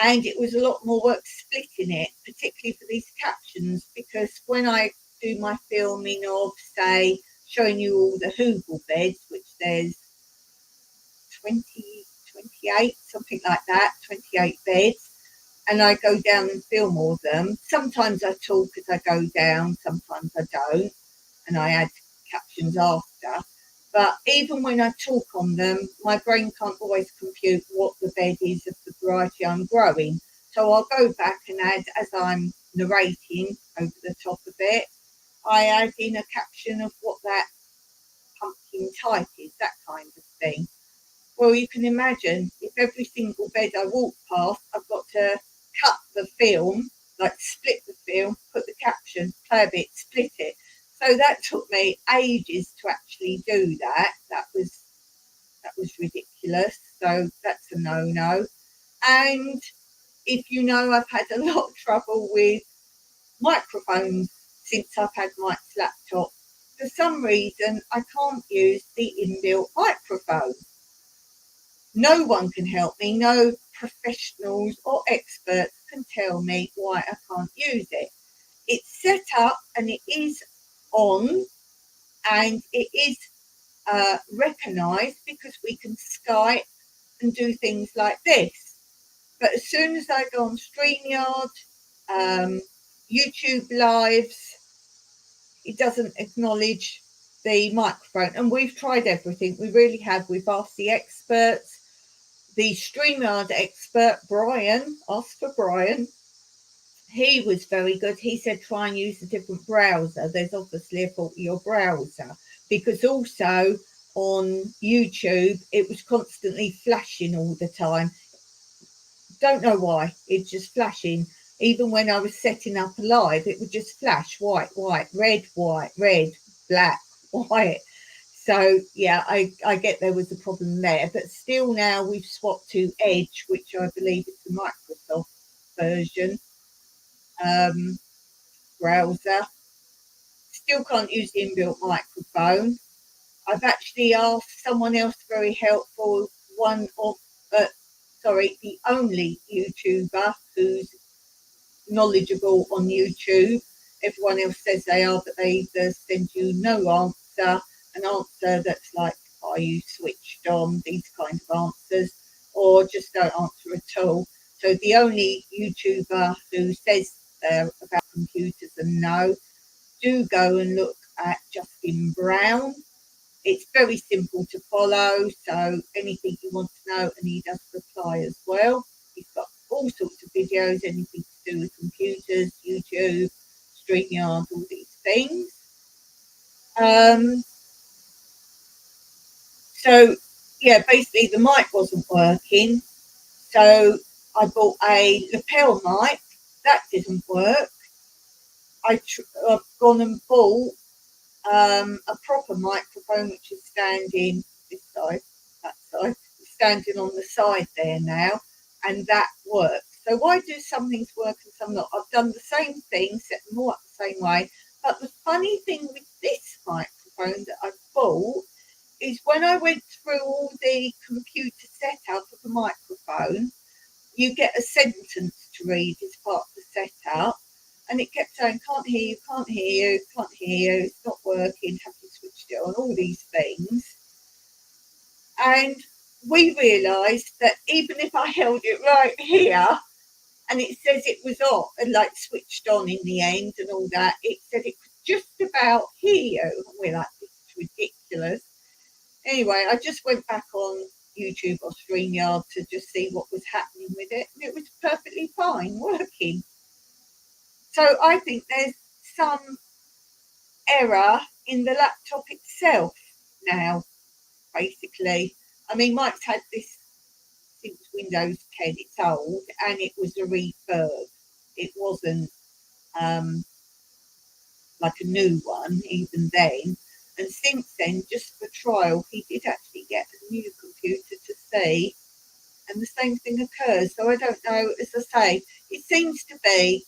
and it was a lot more work splitting it, particularly for these captions, because when I do my filming of, say, showing you all the Hoogle beds, which there's 20, 28, something like that, 28 beds, and I go down and film all of them. Sometimes I talk as I go down, sometimes I don't, and I add captions after. But even when I talk on them, my brain can't always compute what the bed is of the variety I'm growing. So I'll go back and add, as I'm narrating over the top of it, I add in a caption of what that pumpkin type is, that kind of thing. Well, you can imagine if every single bed I walk past, I've got to cut the film, like split the film, put the caption, play a bit, split it. So that took me ages to actually do that. That was ridiculous. So that's a no-no. And if you know, I've had a lot of trouble with microphones since I've had Mike's laptop. For some reason, I can't use the inbuilt microphone. No one can help me. No professionals or experts can tell me why I can't use it. It's set up and it is on and it is recognised because we can Skype and do things like this. But as soon as I go on StreamYard, YouTube Lives, it doesn't acknowledge the microphone. And we've tried everything. We really have. We've asked the experts. The StreamYard expert, Brian, asked for Brian. He was very good. He said try and use a different browser. There's obviously a fault with your browser, because also on YouTube it was constantly flashing all the time. Don't know why. It's just flashing. Even when I was setting up live, it would just flash white, red, black, white. So yeah, I get there was a problem there, but still now we've swapped to Edge, which I believe is the Microsoft version browser. Still can't use the inbuilt microphone. I've actually asked someone else very helpful, one of sorry, the only YouTuber who's knowledgeable on YouTube. Everyone else says they are, but they either send you no answer, an answer that's like, are you switched on, these kind of answers, or just don't answer at all. So the only YouTuber who says they're about computers and no, do go and look at Justin Brown. It's very simple to follow, so anything you want to know, and he does reply as well. He's got all sorts of videos, anything to do with computers, YouTube, StreamYard, all these things. So yeah, basically the mic wasn't working, so I bought a lapel mic. That didn't work. I've gone and bought a proper microphone, which is standing this side, that side, standing on the side there now, and that works. So why do some things work and some not? I've done the same thing, set them all up the same way. But the funny thing with this microphone that I bought is when I went through all the computer setup of the microphone, you get a sentence to read as part of the setup. And it kept saying, can't hear you, can't hear you, can't hear you, it's not working, have you switched it on, all these things. And we realised that even if I held it right here, and it says it was on, and like switched on in the end and all that, it said it could just about hear you. And we're like, this is ridiculous. Anyway, I just went back on YouTube or StreamYard to just see what was happening with it, and it was perfectly fine working. So I think there's some error in the laptop itself now, basically. I mean, Mike's had this since Windows 10, it's old, and it was a refurb. It wasn't like a new one, even then. And since then, just for trial, he did actually get a new computer to see, and the same thing occurs. So I don't know, as I say, it seems to be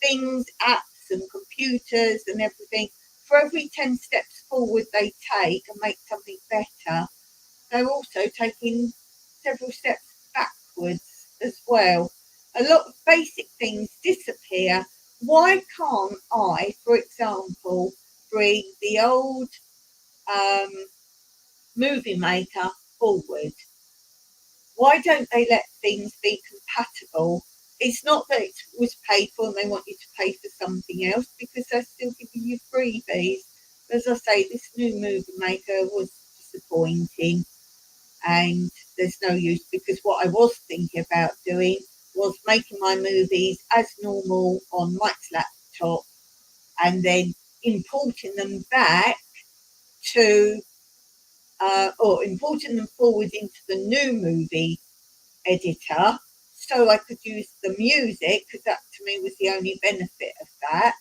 things, apps and computers and everything, for every 10 steps forward they take and make something better, they're also taking several steps backwards as well. A lot of basic things disappear. Why can't I, for example, bring the old movie maker forward? Why don't they let things be compatible? It's not that it was paid for and they want you to pay for something else, because they're still giving you freebies. As I say, this new movie maker was disappointing, and there's no use, because what I was thinking about doing was making my movies as normal on Mike's laptop and then importing them back to or importing them forward into the new movie editor, so I could use the music, because that to me was the only benefit of that,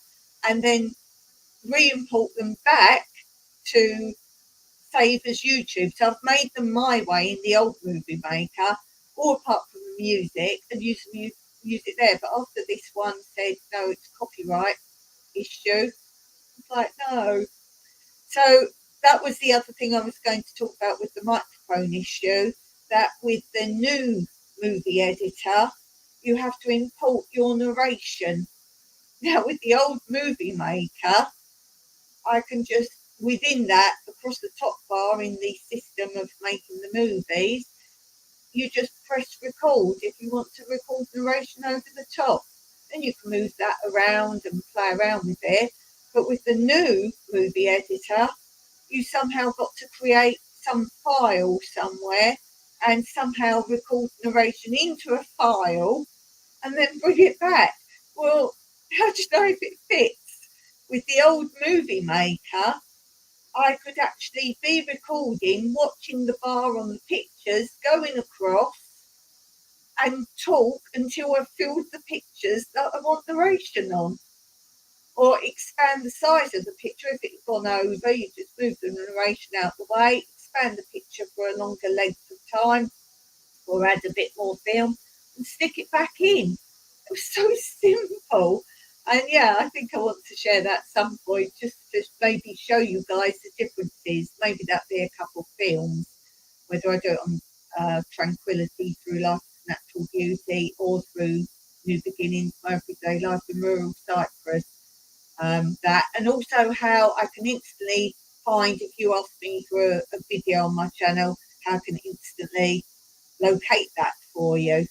and then re-import them back to save as YouTube. So I've made them my way in the old movie maker, all apart from the music, and use it there. But after this one said no, it's copyright issue, it's like no. So that was the other thing I was going to talk about with the microphone issue, that with the new movie editor, you have to import your narration. Now, with the old movie maker, I can just, within that, across the top bar in the system of making the movies, you just press record if you want to record narration over the top. And you can move that around and play around with it. But with the new movie editor, you somehow got to create some file somewhere and somehow record narration into a file and then bring it back. Well, how do you know if it fits? With the old movie maker, I could actually be recording, watching the bar on the pictures, going across and talk until I've filled the pictures that I want narration on. Or expand the size of the picture. If it's gone over, you just move the narration out the way, expand the picture for a longer length of time, or add a bit more film and stick it back in. It was so simple. And yeah, I think I want to share that at some point, just to maybe show you guys the differences. Maybe that'd be a couple of films, whether I do it on Tranquility Through Life natural beauty or through New Beginnings, My Everyday Life in Rural Cyprus. That, and also how I can instantly find, if you ask me for a video on my channel, how I can instantly locate that for you.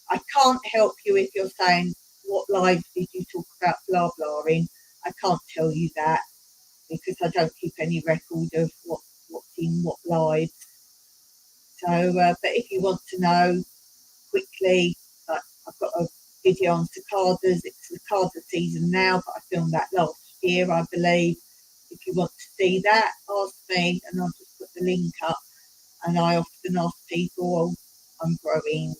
I can't help you if you're saying, what live did you talk about blah blah in? I can't tell you that because I don't keep any record of what's in what live. So, but if you want to know quickly, like I've got a video on cicadas. It's cicada season now, but I filmed that last year, I believe. If you want to see that, ask me and I'll just put the link up. And I often ask people, oh, I'm growing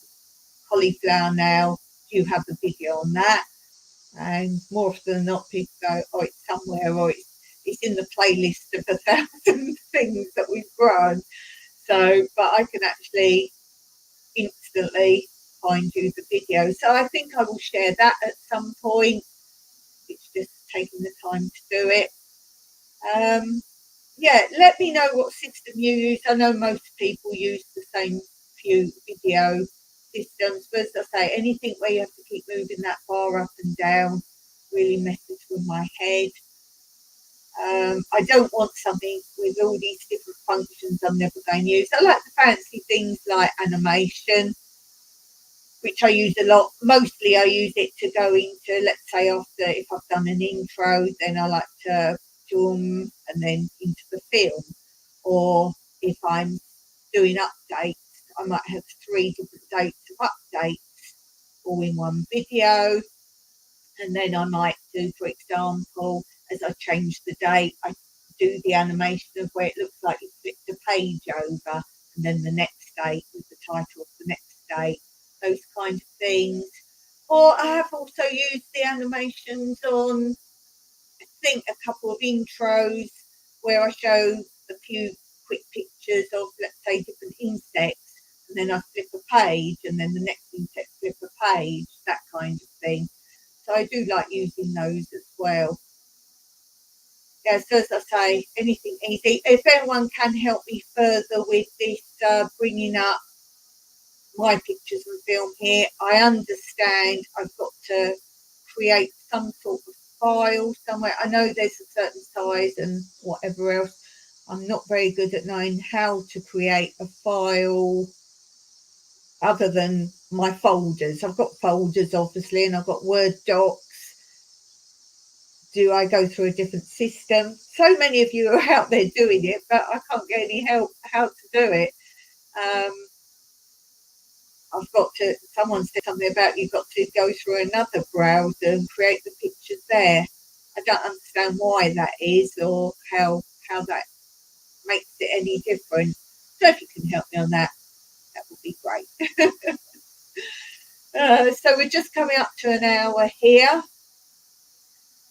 cauliflower now, do you have a video on that? And more often than not, people go, oh, it's somewhere, or it's in the playlist of 1,000 things that we've grown. So, but I can actually instantly find you the video. So I think I will share that at some point. It's just taking the time to do it. Yeah, let me know what system you use. I know most people use the same few video systems, but as I say, anything where you have to keep moving that bar up and down really messes with my head. I don't want something with all these different functions I'm never going to use. I like the fancy things like animation, which I use a lot. Mostly I use it to go into, let's say after, if I've done an intro, then I like to zoom and then into the film. Or if I'm doing updates, I might have 3 different dates of updates all in one video. And then I might do, for example, as I change the date, I do the animation of where it looks like you flipped a page over, and then the next date with the title of the next date, those kind of things. Or I have also used the animations on, I think, a couple of intros where I show a few quick pictures of, let's say, different insects, and then I flip a page, and then the next insect flip a page, that kind of thing. So I do like using those as well. Yeah, so as I say, anything easy. If anyone can help me further with this, bringing up my pictures and film here, I understand I've got to create some sort of file somewhere. I know there's a certain size and whatever else. I'm not very good at knowing how to create a file other than my folders. I've got folders, obviously, and I've got Word docs. Do I go through a different system? So many of you are out there doing it, but I can't get any help how to do it. I've got to, someone said something about you've got to go through another browser and create the pictures there. I don't understand why that is, or how that makes it any different. So if you can help me on that, that would be great. So we're just coming up to an hour here.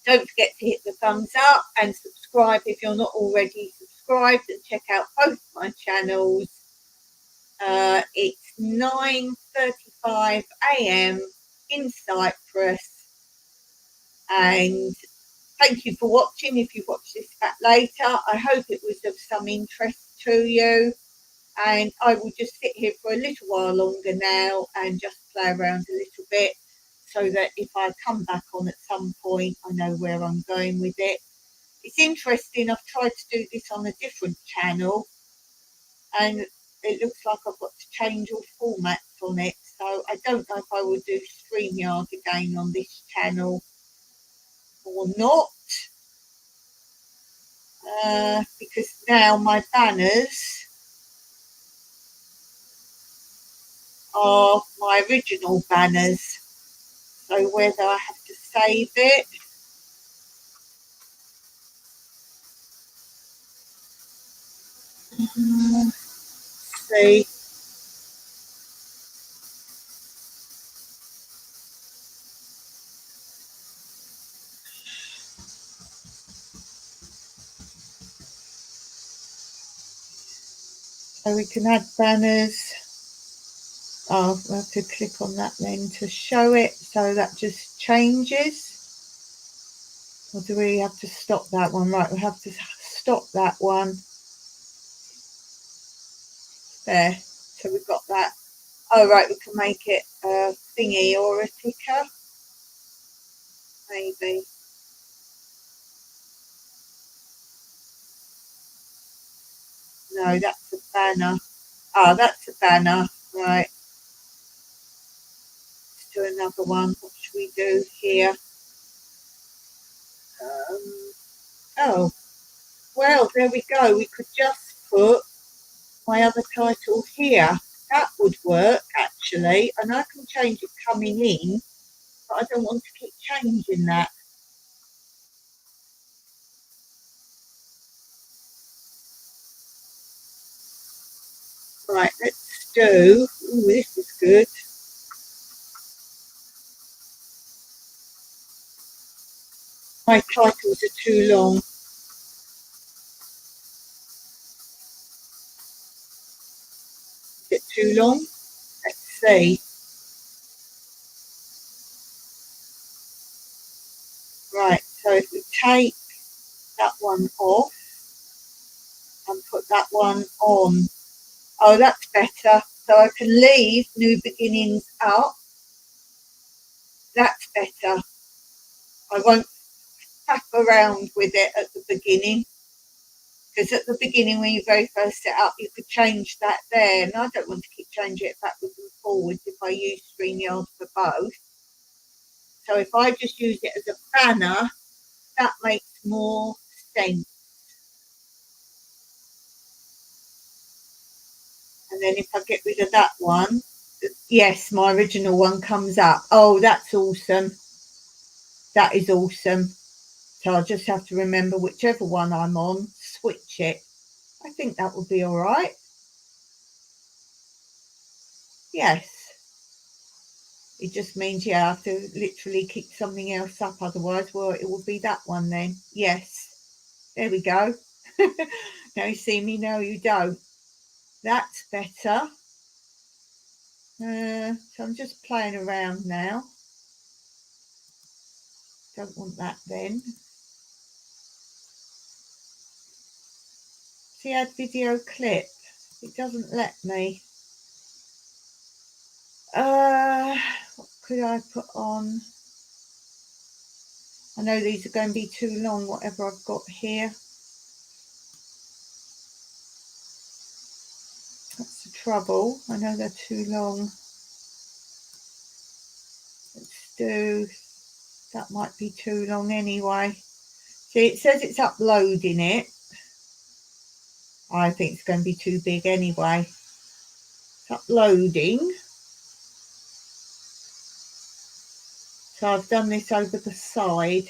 Don't forget to hit the thumbs up and subscribe if you're not already subscribed, and check out both my channels. It's 9:35 a.m. in Cyprus, and thank you for watching. If you've watched this back later, I hope it was of some interest to you, and I will just sit here for a little while longer now and just play around a little bit, so that if I come back on at some point, I know where I'm going with it. It's interesting, I've tried to do this on a different channel, and it looks like I've got to change all formats on it. So I don't know if I will do StreamYard again on this channel or not. Because now my banners are my original banners. So whether I have to save it. See. So we can add banners. I'll have to click on that then to show it. So that just changes. Or do we have to stop that one? Right, we have to stop that one. There. So we've got that. Oh, right, we can make it a thingy or a ticker, maybe. No, that's a banner. Ah, that's a banner. Right. Let's do another one. What should we do here? Oh, well, there we go. We could just put my other title here. That would work, actually. And I can change it coming in, but I don't want to keep changing that. Right, let's do. Ooh, this is good. My titles are too long. Is it too long? Let's see. Right, so if we take that one off and put that one on. Oh, that's better. So I can leave New Beginnings up. That's better. I won't faff around with it at the beginning. Because at the beginning, when you very first set up, you could change that there. And I don't want to keep changing it backwards and forwards if I use StreamYard for both. So if I just use it as a banner, that makes more sense. And then if I get rid of that one, yes, my original one comes up. Oh, that's awesome. That is awesome. So I'll just have to remember whichever one I'm on, switch it. I think that will be all right. Yes. It just means, yeah, I have to literally keep something else up. Otherwise, well, it will be that one then. Yes. There we go. Now you see me, now you don't. That's better. So I'm just playing around now. Don't want that then. See, add video clip. It doesn't let me. What could I put on? I know these are going to be too long, whatever I've got here. That's the trouble. I know they're too long. Let's do, that might be too long anyway. See, it says it's uploading it. I think it's going to be too big anyway. It's uploading. So I've done this over the side.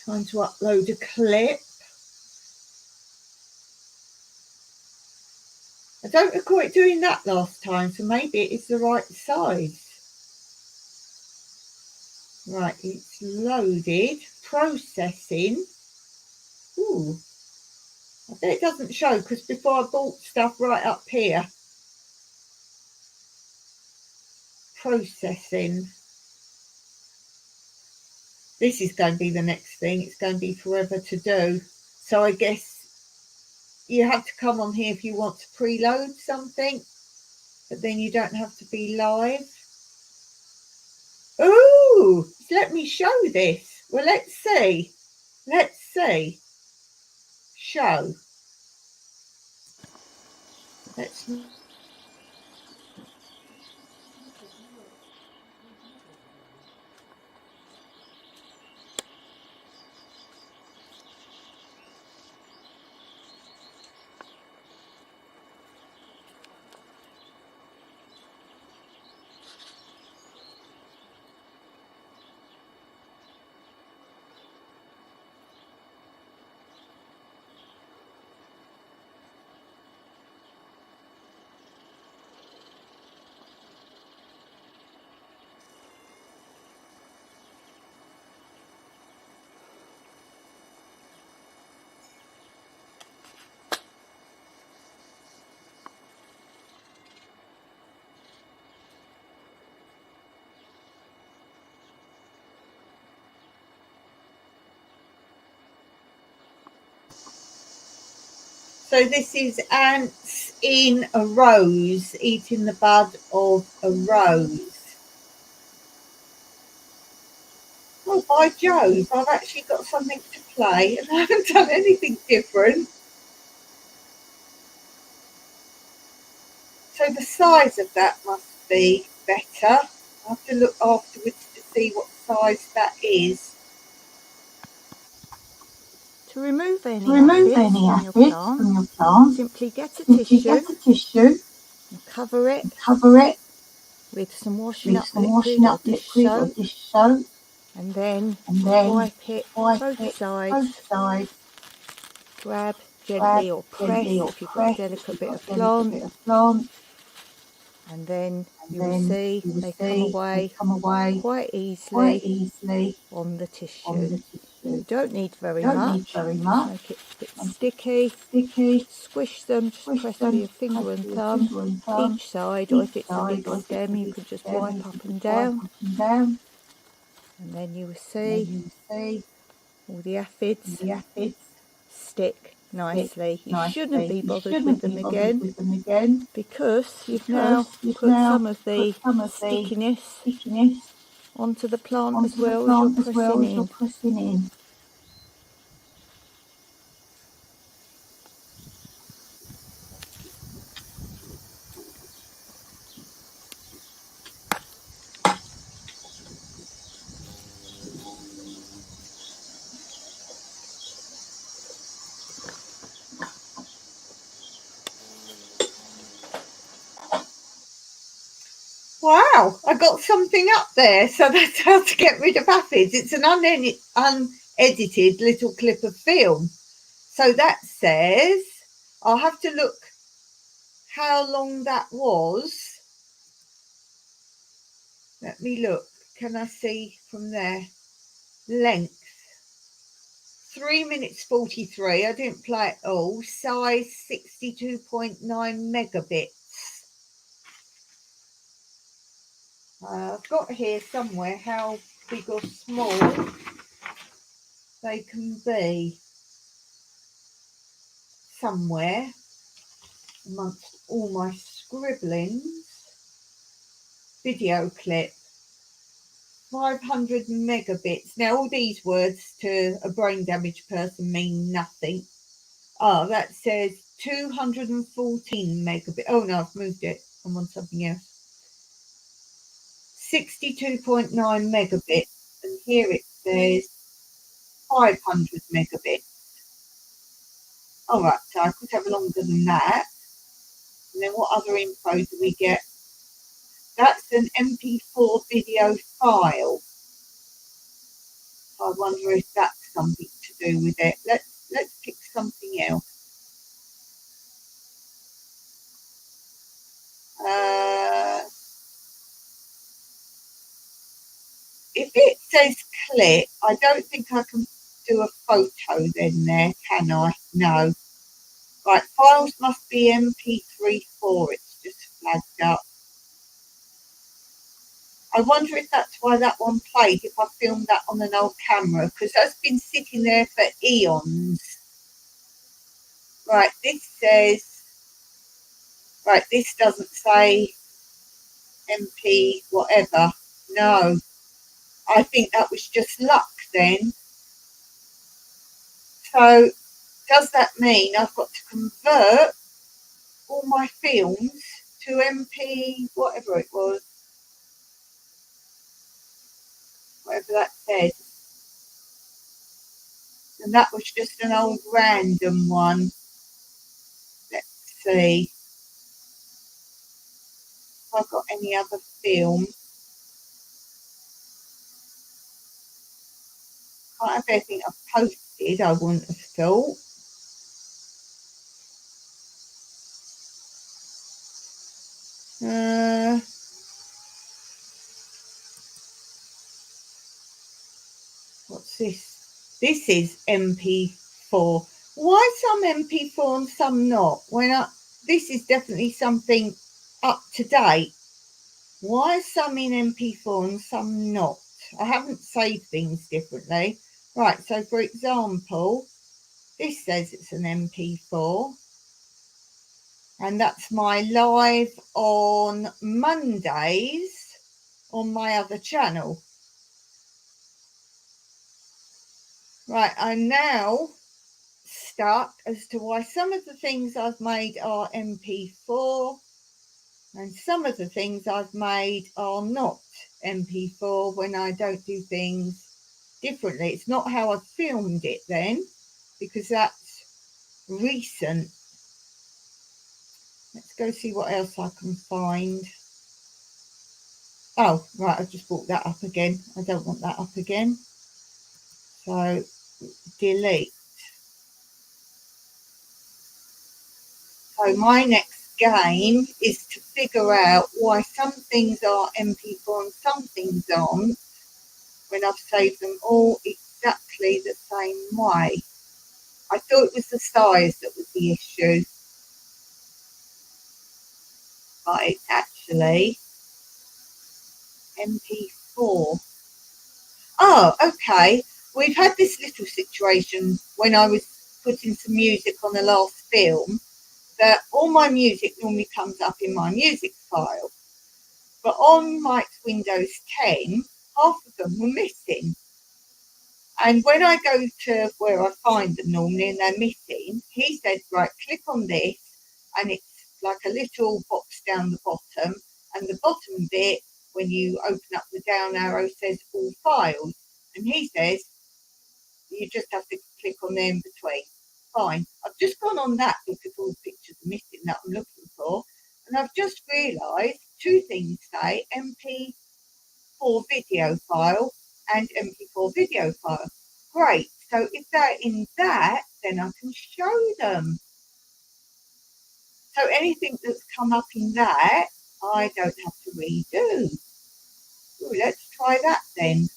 Trying to upload a clip. I don't recall it doing that last time, so maybe it is the right size. Right, it's loaded. Processing. Ooh. I bet it doesn't show because before I bought stuff right up here. Processing. This is going to be the next thing. It's going to be forever to do. So I guess you have to come on here if you want to preload something, but then you don't have to be live. Ooh, let me show this. Well, let's see. Let's see. Show. Let's. So this is Ants in a rose, eating the bud of a rose. Oh, by Jove, I've actually got something to play and I haven't done anything different. So the size of that must be better. I have to look afterwards to see what size that is. To remove any aphids from your plant, simply get a tissue and cover it with some washing up liquid or dish soap, and then wipe it both sides. Grab gently or press if you've got a delicate bit of plant, and then you will see they come away quite easily on the tissue. You don't need very much, just make it a bit sticky. Squish them, just press with your finger and thumb each side, or if it's a big stem you could just wipe up and down, and then you will see all the aphids stick nicely. You shouldn't be bothered with them again because you've now put some of the stickiness onto the plant as well as you're pressing in. Wow, I got something up there. So that's how to get rid of aphids. It's an unedited little clip of film. So that says, I'll have to look how long that was. Let me look. Can I see from there? Length 3 minutes 43. I didn't play it all. Size 62.9 megabits. I've got here somewhere how big or small they can be. Somewhere amongst all my scribblings. Video clip. 500 megabits. Now all these words to a brain damaged person mean nothing. Oh, that says 214 megabits. Oh no, I've moved it. I'm on something else. 62.9 megabits, and here it says 500 megabits. All right, so I could have longer than that. And then what other info do we get? That's an MP4 video file. I wonder if that's something to do with it. Let's pick something else. If it says clip, I don't think I can do a photo then there, can I? No. Right, files must be MP3.4. It's just flagged up. I wonder if that's why that one played, if I filmed that on an old camera, because that's been sitting there for eons. Right, this says, right, this doesn't say MP whatever. No, I think that was just luck then. So does that mean I've got to convert all my films to MP whatever it was, whatever that said? And that was just an old random one. Let's see if I've got any other film. Can't have anything I've posted, I wouldn't have thought. What's this? This is MP4. Why some MP4 and some not? This is definitely something up to date. Why are some in MP4 and some not? I haven't saved things differently. Right, so for example, this says it's an MP4. And that's my live on Mondays on my other channel. Right, I'm now stuck as to why some of the things I've made are MP4 and some of the things I've made are not MP4 when I don't do things differently. It's not how I filmed it then, because that's recent. Let's go see what else I can find. Oh, right, I've just brought that up again. I don't want that up again. So, delete. So my next game is to figure out why some things are MP4 and some things aren't when I've saved them all exactly the same way. I thought it was the size that was the issue, but it's actually MP4. Oh, okay. We've had this little situation when I was putting some music on the last film, that all my music normally comes up in my music file. But on Mike's Windows 10, half of them were missing. And when I go to where I find them normally and they're missing, he said, right, click on this, and it's like a little box down the bottom, and the bottom bit, when you open up the down arrow, says all files. And he says, you just have to click on there in between. Fine. I've just gone on that because all the pictures are missing that I'm looking for. And I've just realised two things say MP4 video file and MP4 video file. Great. So if they're in that, then I can show them. So anything that's come up in that, I don't have to redo. Ooh, let's try that then.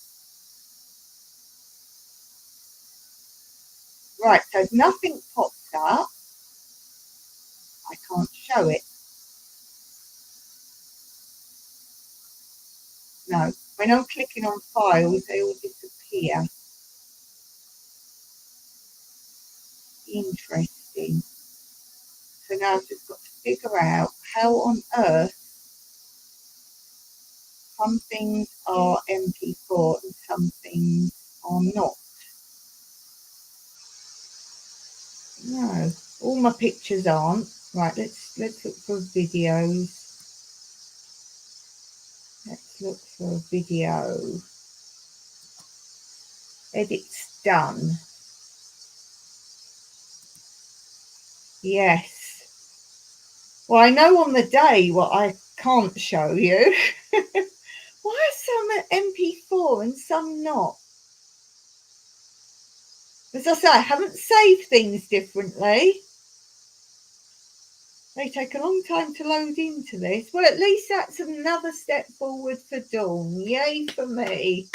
Right, so if nothing pops up, I can't show it. No, when I'm clicking on files, they all disappear. Interesting. So now I've just got to figure out how on earth some things are MP4 and some things are not. No, all my pictures aren't. Right, let's look for videos. Let's look for a video. Edit's done. Yes. Well, I know on the day what I can't show you. Why are some MP4 and some not? As I say, I haven't saved things differently. They take a long time to load into this. Well, at least that's another step forward for Dawn. Yay for me.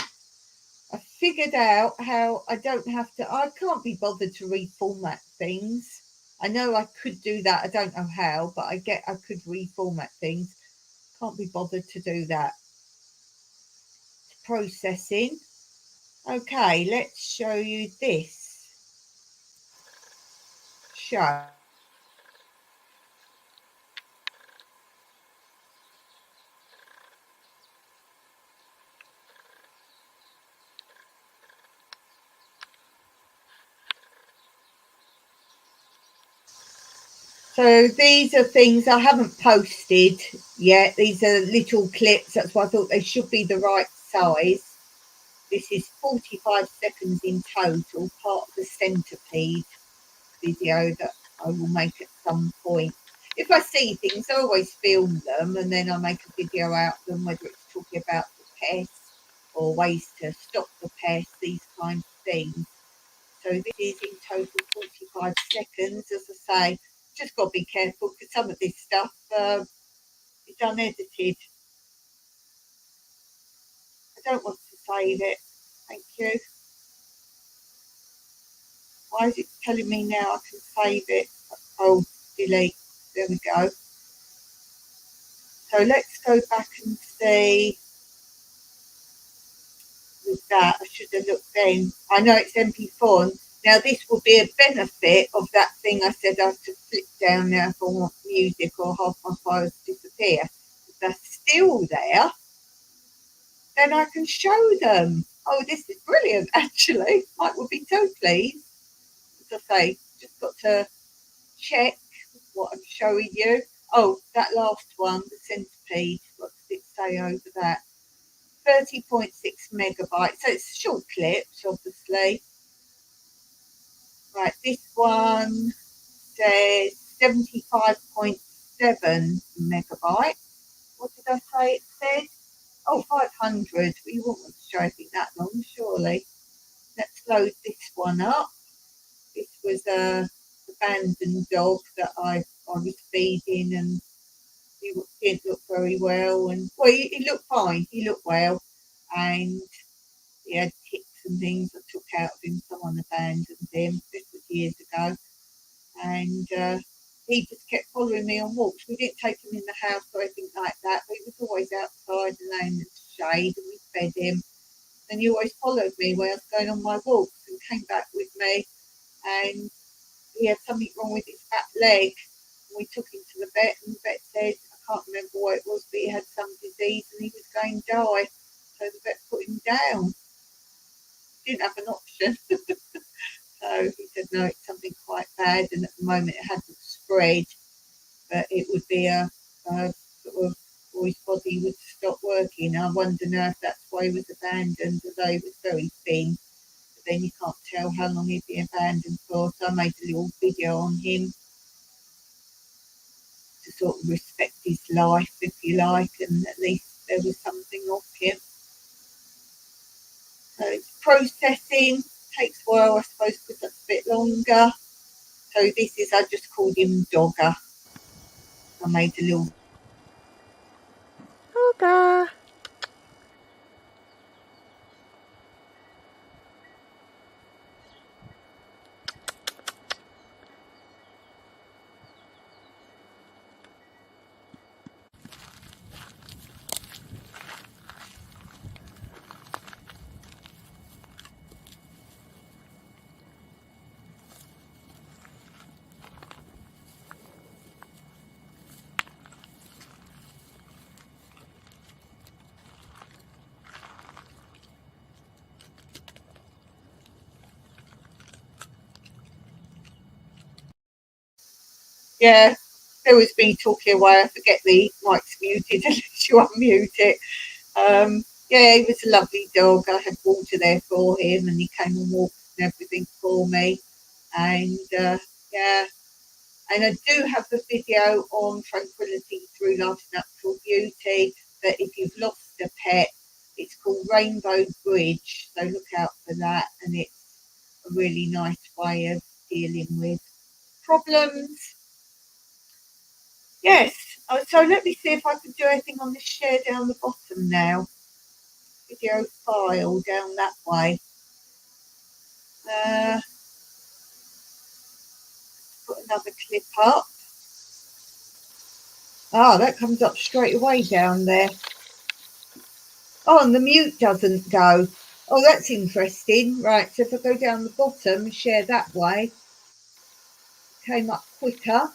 I figured out how I don't have to, I can't be bothered to reformat things. I know I could do that. I don't know how, but I could reformat things. Can't be bothered to do that. Processing. Okay, let's show you this. Show. So these are things I haven't posted yet. These are little clips. That's why I thought they should be the right size. This is 45 seconds in total, part of the centipede video that I will make at some point. If I see things, I always film them and then I make a video out of them, whether it's talking about the pest or ways to stop the pest, these kinds of things. So this is in total 45 seconds. As I say, just got to be careful because some of this stuff is unedited. I don't want to save it. Thank you. Why is it telling me now I can save it? Oh, delete. There we go. So let's go back and see with that. I should have looked then. I know it's MP4. Now this will be a benefit of that thing I said I have to flip down now if I want music or half my files disappear. If they're still there, then I can show them. Oh, this is brilliant, actually. Mike would be so pleased. As I say, just got to check what I'm showing you. Oh, that last one, the centipede, what does it say over that? 30.6 megabytes. So it's short clips, obviously. Right, this one says 75.7 megabytes. What did I say it said? Oh, 500. We won't want to show anything that long, surely. Let's load this one up. This was a abandoned dog that I was feeding, and he didn't look very well. And well, he looked fine. He looked well, and he had ticks and things I took out of him. Someone abandoned him. This was years ago, and he just kept following me on walks. We didn't take him in the house or anything like that, but he was always outside and laying in the shade, and we fed him. And he always followed me when I was going on my walks and came back with me. And he had something wrong with his back leg. And we took him to the vet, and the vet said, I can't remember what it was, but he had some disease and he was going to die. So the vet put him down. Didn't have an option. So he said, no, it's something quite bad, and at the moment it hadn't spread, but it would be a sort of, or his body would stop working. I wonder now if that's why he was abandoned, although he was very thin. But then you can't tell how long he'd be abandoned for. So I made a little video on him to sort of respect his life, if you like, and at least there was something of him. So it's processing, takes a while, I suppose, because that's a bit longer. So this is, I just called him Dogger. I made a little Dogger. yeah, there was me talking away. I forget the mic's muted unless you unmute it. Yeah, he was a lovely dog. I had water there for him, and he came and walked and everything for me. And yeah, and I do have the video on Tranquility Through Life's Natural Beauty. That if you've lost a pet, it's called Rainbow Bridge. So look out for that, and it's a really nice way of dealing with problems. Yes, so let me see if I can do anything on the share down the bottom now. Video file down that way. Put another clip up. Ah, that comes up straight away down there. Oh, and the mute doesn't go. Oh, that's interesting. Right, so if I go down the bottom and share that way, it came up quicker.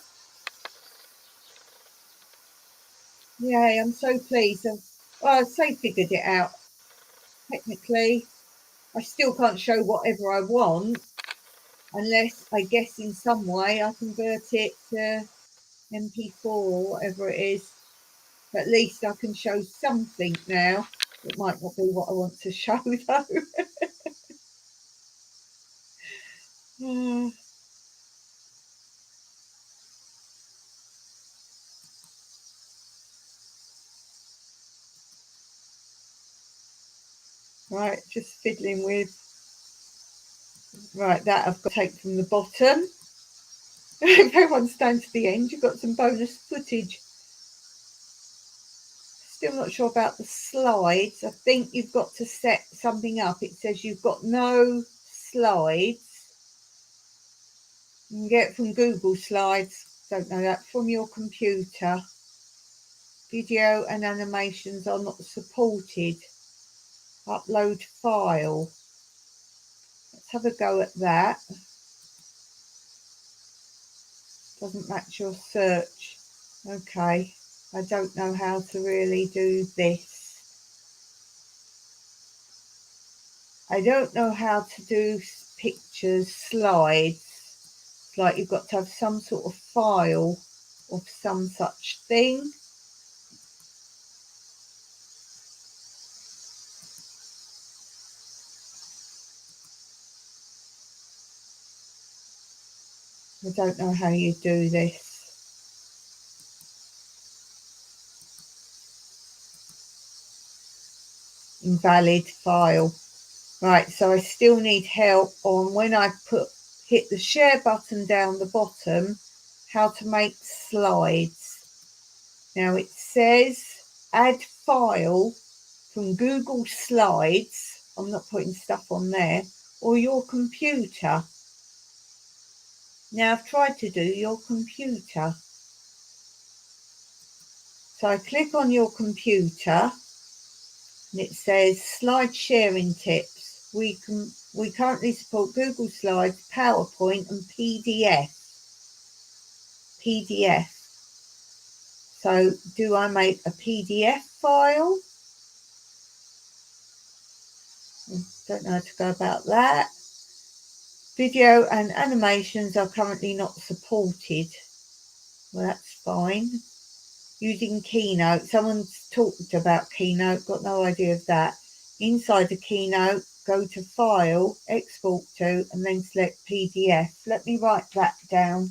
Yay, I'm so pleased. Well, I'd say figured it out. Technically, I still can't show whatever I want unless I guess in some way I convert it to MP4 or whatever it is. At least I can show something now. It might not be what I want to show though. Right, just fiddling with. Right, that I've got to take from the bottom. If everyone stands to the end, you've got some bonus footage. Still not sure about the slides. I think you've got to set something up. It says you've got no slides. You can get it from Google Slides. Don't know that. From your computer. Video and animations are not supported. Upload file. Let's let's have a go at that. Doesn't match your search. Okay, I don't know how to really do this. I don't know how to do pictures, slides. It's like you've got to have some sort of file of some such thing. I don't know how you do this. Invalid file. Right, so I still need help on when I hit the share button down the bottom, how to make slides. Now it says add file from Google Slides. I'm not putting stuff on there, or your computer. Now I've tried to do your computer. So I click on your computer and it says slide sharing tips. We currently support Google Slides, PowerPoint and PDF. So do I make a PDF file? Don't know how to go about that. Video and animations are currently not supported. Well, that's fine. Using Keynote. Someone's talked about Keynote, got no idea of that. Inside the Keynote, go to File, Export to, and then select PDF. Let me write that down.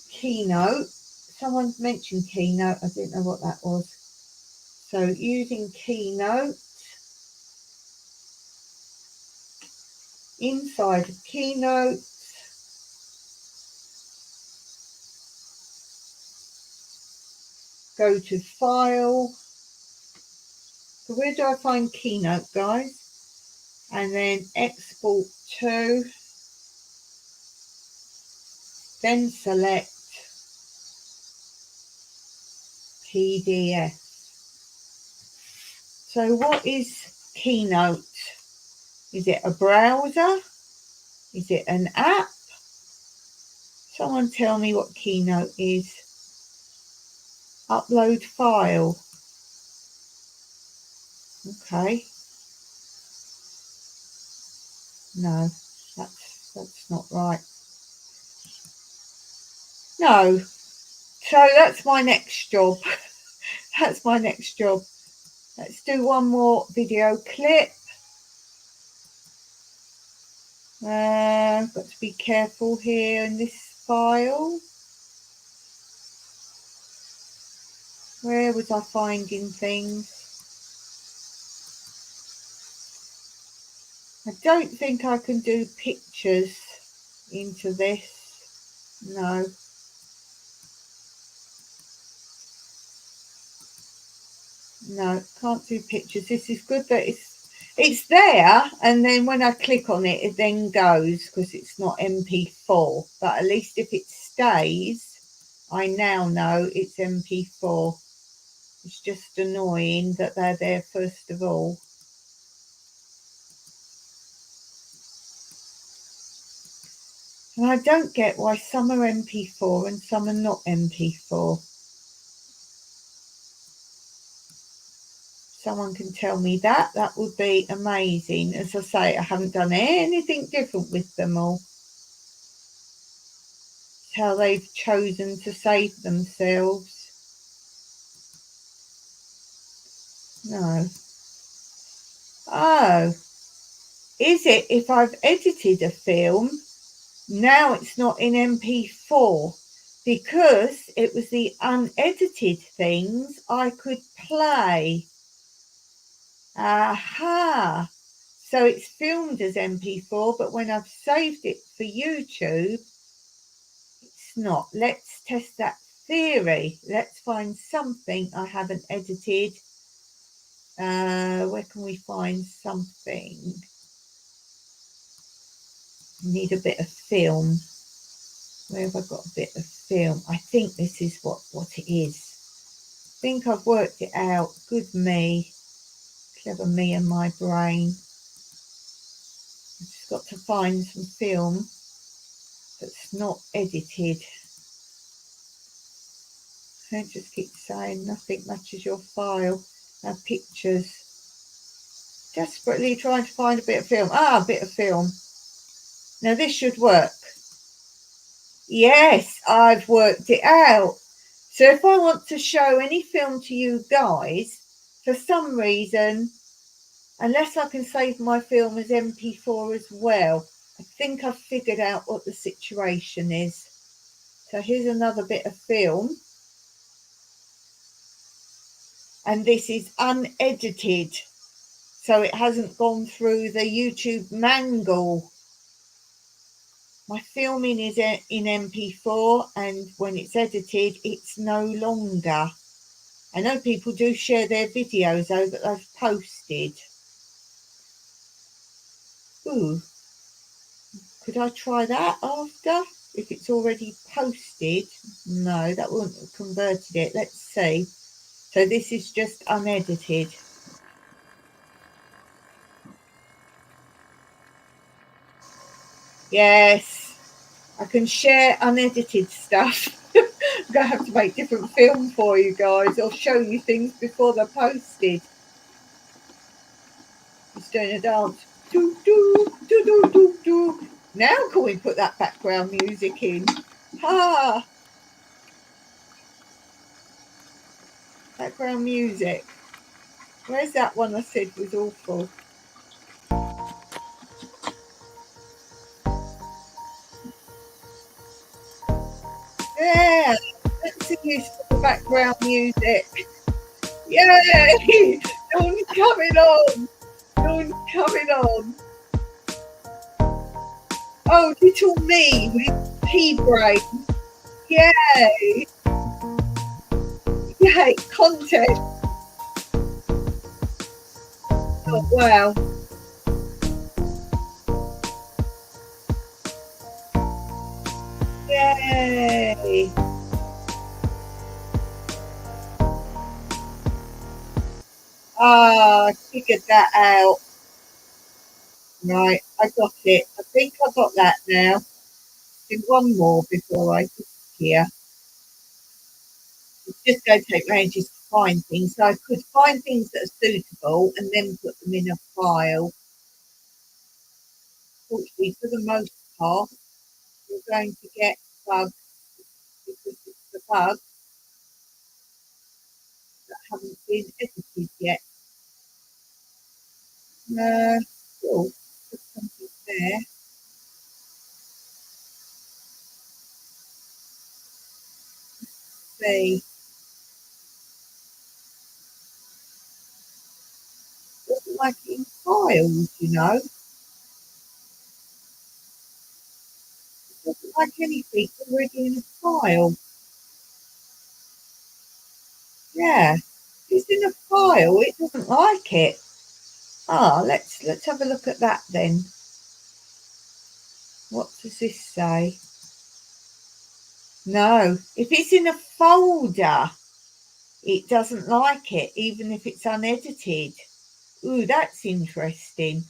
Keynote. Someone mentioned Keynote. I didn't know what that was. So using Keynote. Inside of Keynote, go to File. So where do I find Keynote, guys? And then Export to. Then select PDF. So what is Keynote? Is it a browser? Is it an app? Someone tell me what Keynote is. Upload file. Okay. No, that's not right. No. So that's my next job. That's my next job. Let's do one more video clip. Got to be careful here in this file. Where was I finding things? I don't think I can do pictures into this. No. No, can't do pictures. This is good that it's there, and then when I click on it, it then goes because it's not MP4. But at least if it stays, I now know it's MP4. It's just annoying that they're there first of all. And I don't get why some are MP4 and some are not MP4. Someone can tell me that. That would be amazing. As I say, I haven't done anything different with them all. It's how they've chosen to save themselves. No. Oh. Is it if I've edited a film, now it's not in MP4? Because it was the unedited things I could play. Aha! So it's filmed as MP4, but when I've saved it for YouTube, it's not. Let's test that theory. Let's find something I haven't edited. Where can we find something? Need a bit of film. Where have I got a bit of film? I think this is what it is. I think I've worked it out. Good me. Clever me and my brain. got to find some film that's not edited. I just keep saying nothing matches your file. Our pictures. Desperately trying to find a bit of film. Ah, a bit of film. Now this should work. Yes, I've worked it out. So if I want to show any film to you guys, for some reason, unless I can save my film as MP4 as well, I think I've figured out what the situation is. So here's another bit of film. And this is unedited. So it hasn't gone through the YouTube mangle. My filming is in MP4, and when it's edited, it's no longer. I know people do share their videos though that they've posted. Ooh, could I try that after? If it's already posted? No, that wouldn't have converted it. Let's see. So this is just unedited. Yes, I can share unedited stuff. I'm going to have to make different film for you guys or show you things before they're posted. He's doing a dance. Do, do, do, do, do, do. Now can we put that background music in? Ha! Background music. Where's that one I said was awful? Yeah, let's use the background music. Yay! Dawn's coming on. Dawn's coming on. Oh, little me with pea brain. Yay! Yay! Content. Oh wow. Yay! Ah, I figured that out. Right, I got it. I think I got that now. Do one more before I disappear. It's just going to take me ages to find things. So I could find things that are suitable and then put them in a file. Fortunately, for the most part, you're going to get bugs because it's the bugs that haven't been edited yet. Cool. Put something there. See. Doesn't like it in files, you know. Doesn't like anything already in a file. Yeah. If it's in a file, it doesn't like it. Ah, let's have a look at that then. What does this say? No, if it's in a folder, it doesn't like it, even if it's unedited. Ooh, that's interesting.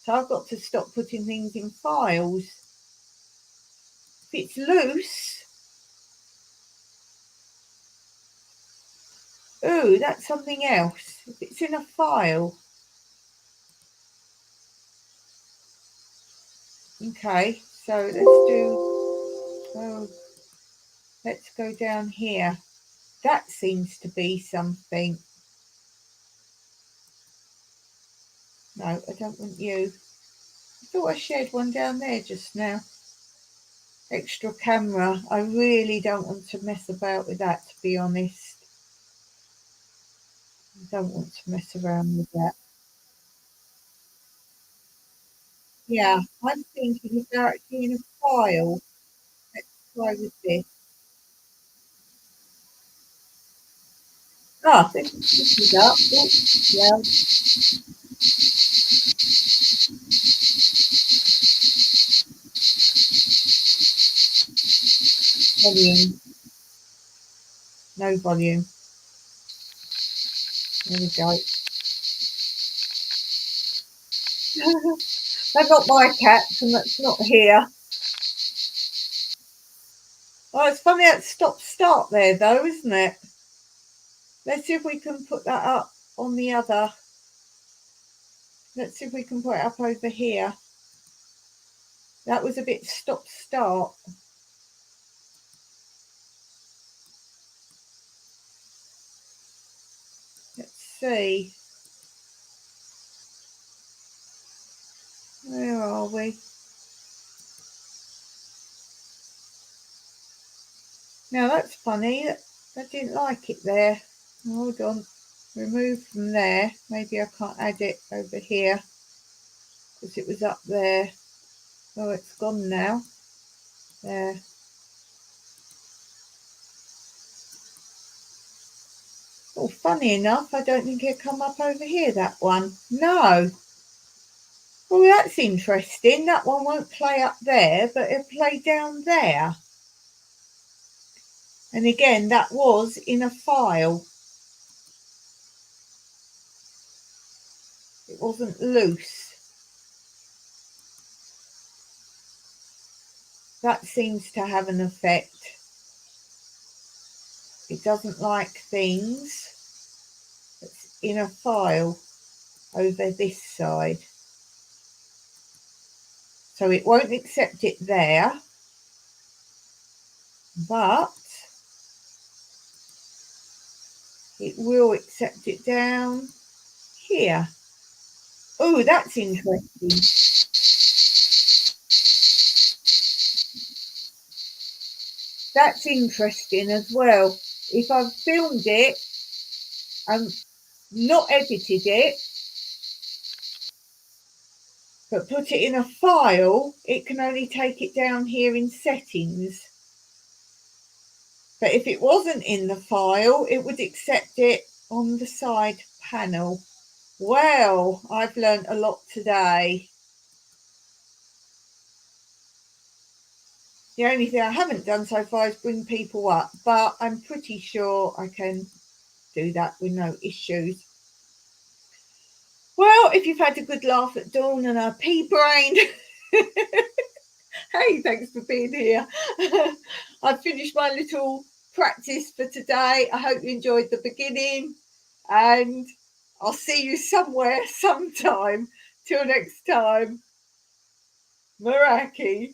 So I've got to stop putting things in files. If it's loose, ooh, that's something else. If it's in a file. Okay, so let's go down here. That seems to be something. No, I don't want you. I thought I shared one down there just now. Extra camera. I really don't want to mess about with that, to be honest. I don't want to mess around with that. Yeah, I'm thinking if they're actually in a file, let's try with this. Ah, this is up. Oops, yeah. Volume. No volume. There we go. They're not my cats, and that's not here. Oh, it's funny that stop-start there, though, isn't it? Let's see if we can put that up on the other. Let's see if we can put it up over here. That was a bit stop-start. Let's see. Where are we? Now that's funny. I didn't like it there. Hold on. Remove from there. Maybe I can't add it over here because it was up there. Oh, it's gone now. There. Oh, funny enough, I don't think it'll come up over here, that one. No. Oh, that's interesting. That one won't play up there, but it'll play down there. And again, that was in a file. It wasn't loose. That seems to have an effect. It doesn't like things that's in a file over this side. So it won't accept it there, but it will accept it down here. Oh, that's interesting. That's interesting as well. If I've filmed it and not edited it, but put it in a file, it can only take it down here in settings. But if it wasn't in the file, it would accept it on the side panel. Well, I've learned a lot today. The only thing I haven't done so far is bring people up, but I'm pretty sure I can do that with no issues. Well, if you've had a good laugh at Dawn and her pea-brain, hey, thanks for being here. I've finished my little practice for today. I hope you enjoyed the beginning, and I'll see you somewhere, sometime. Till next time, Meraki.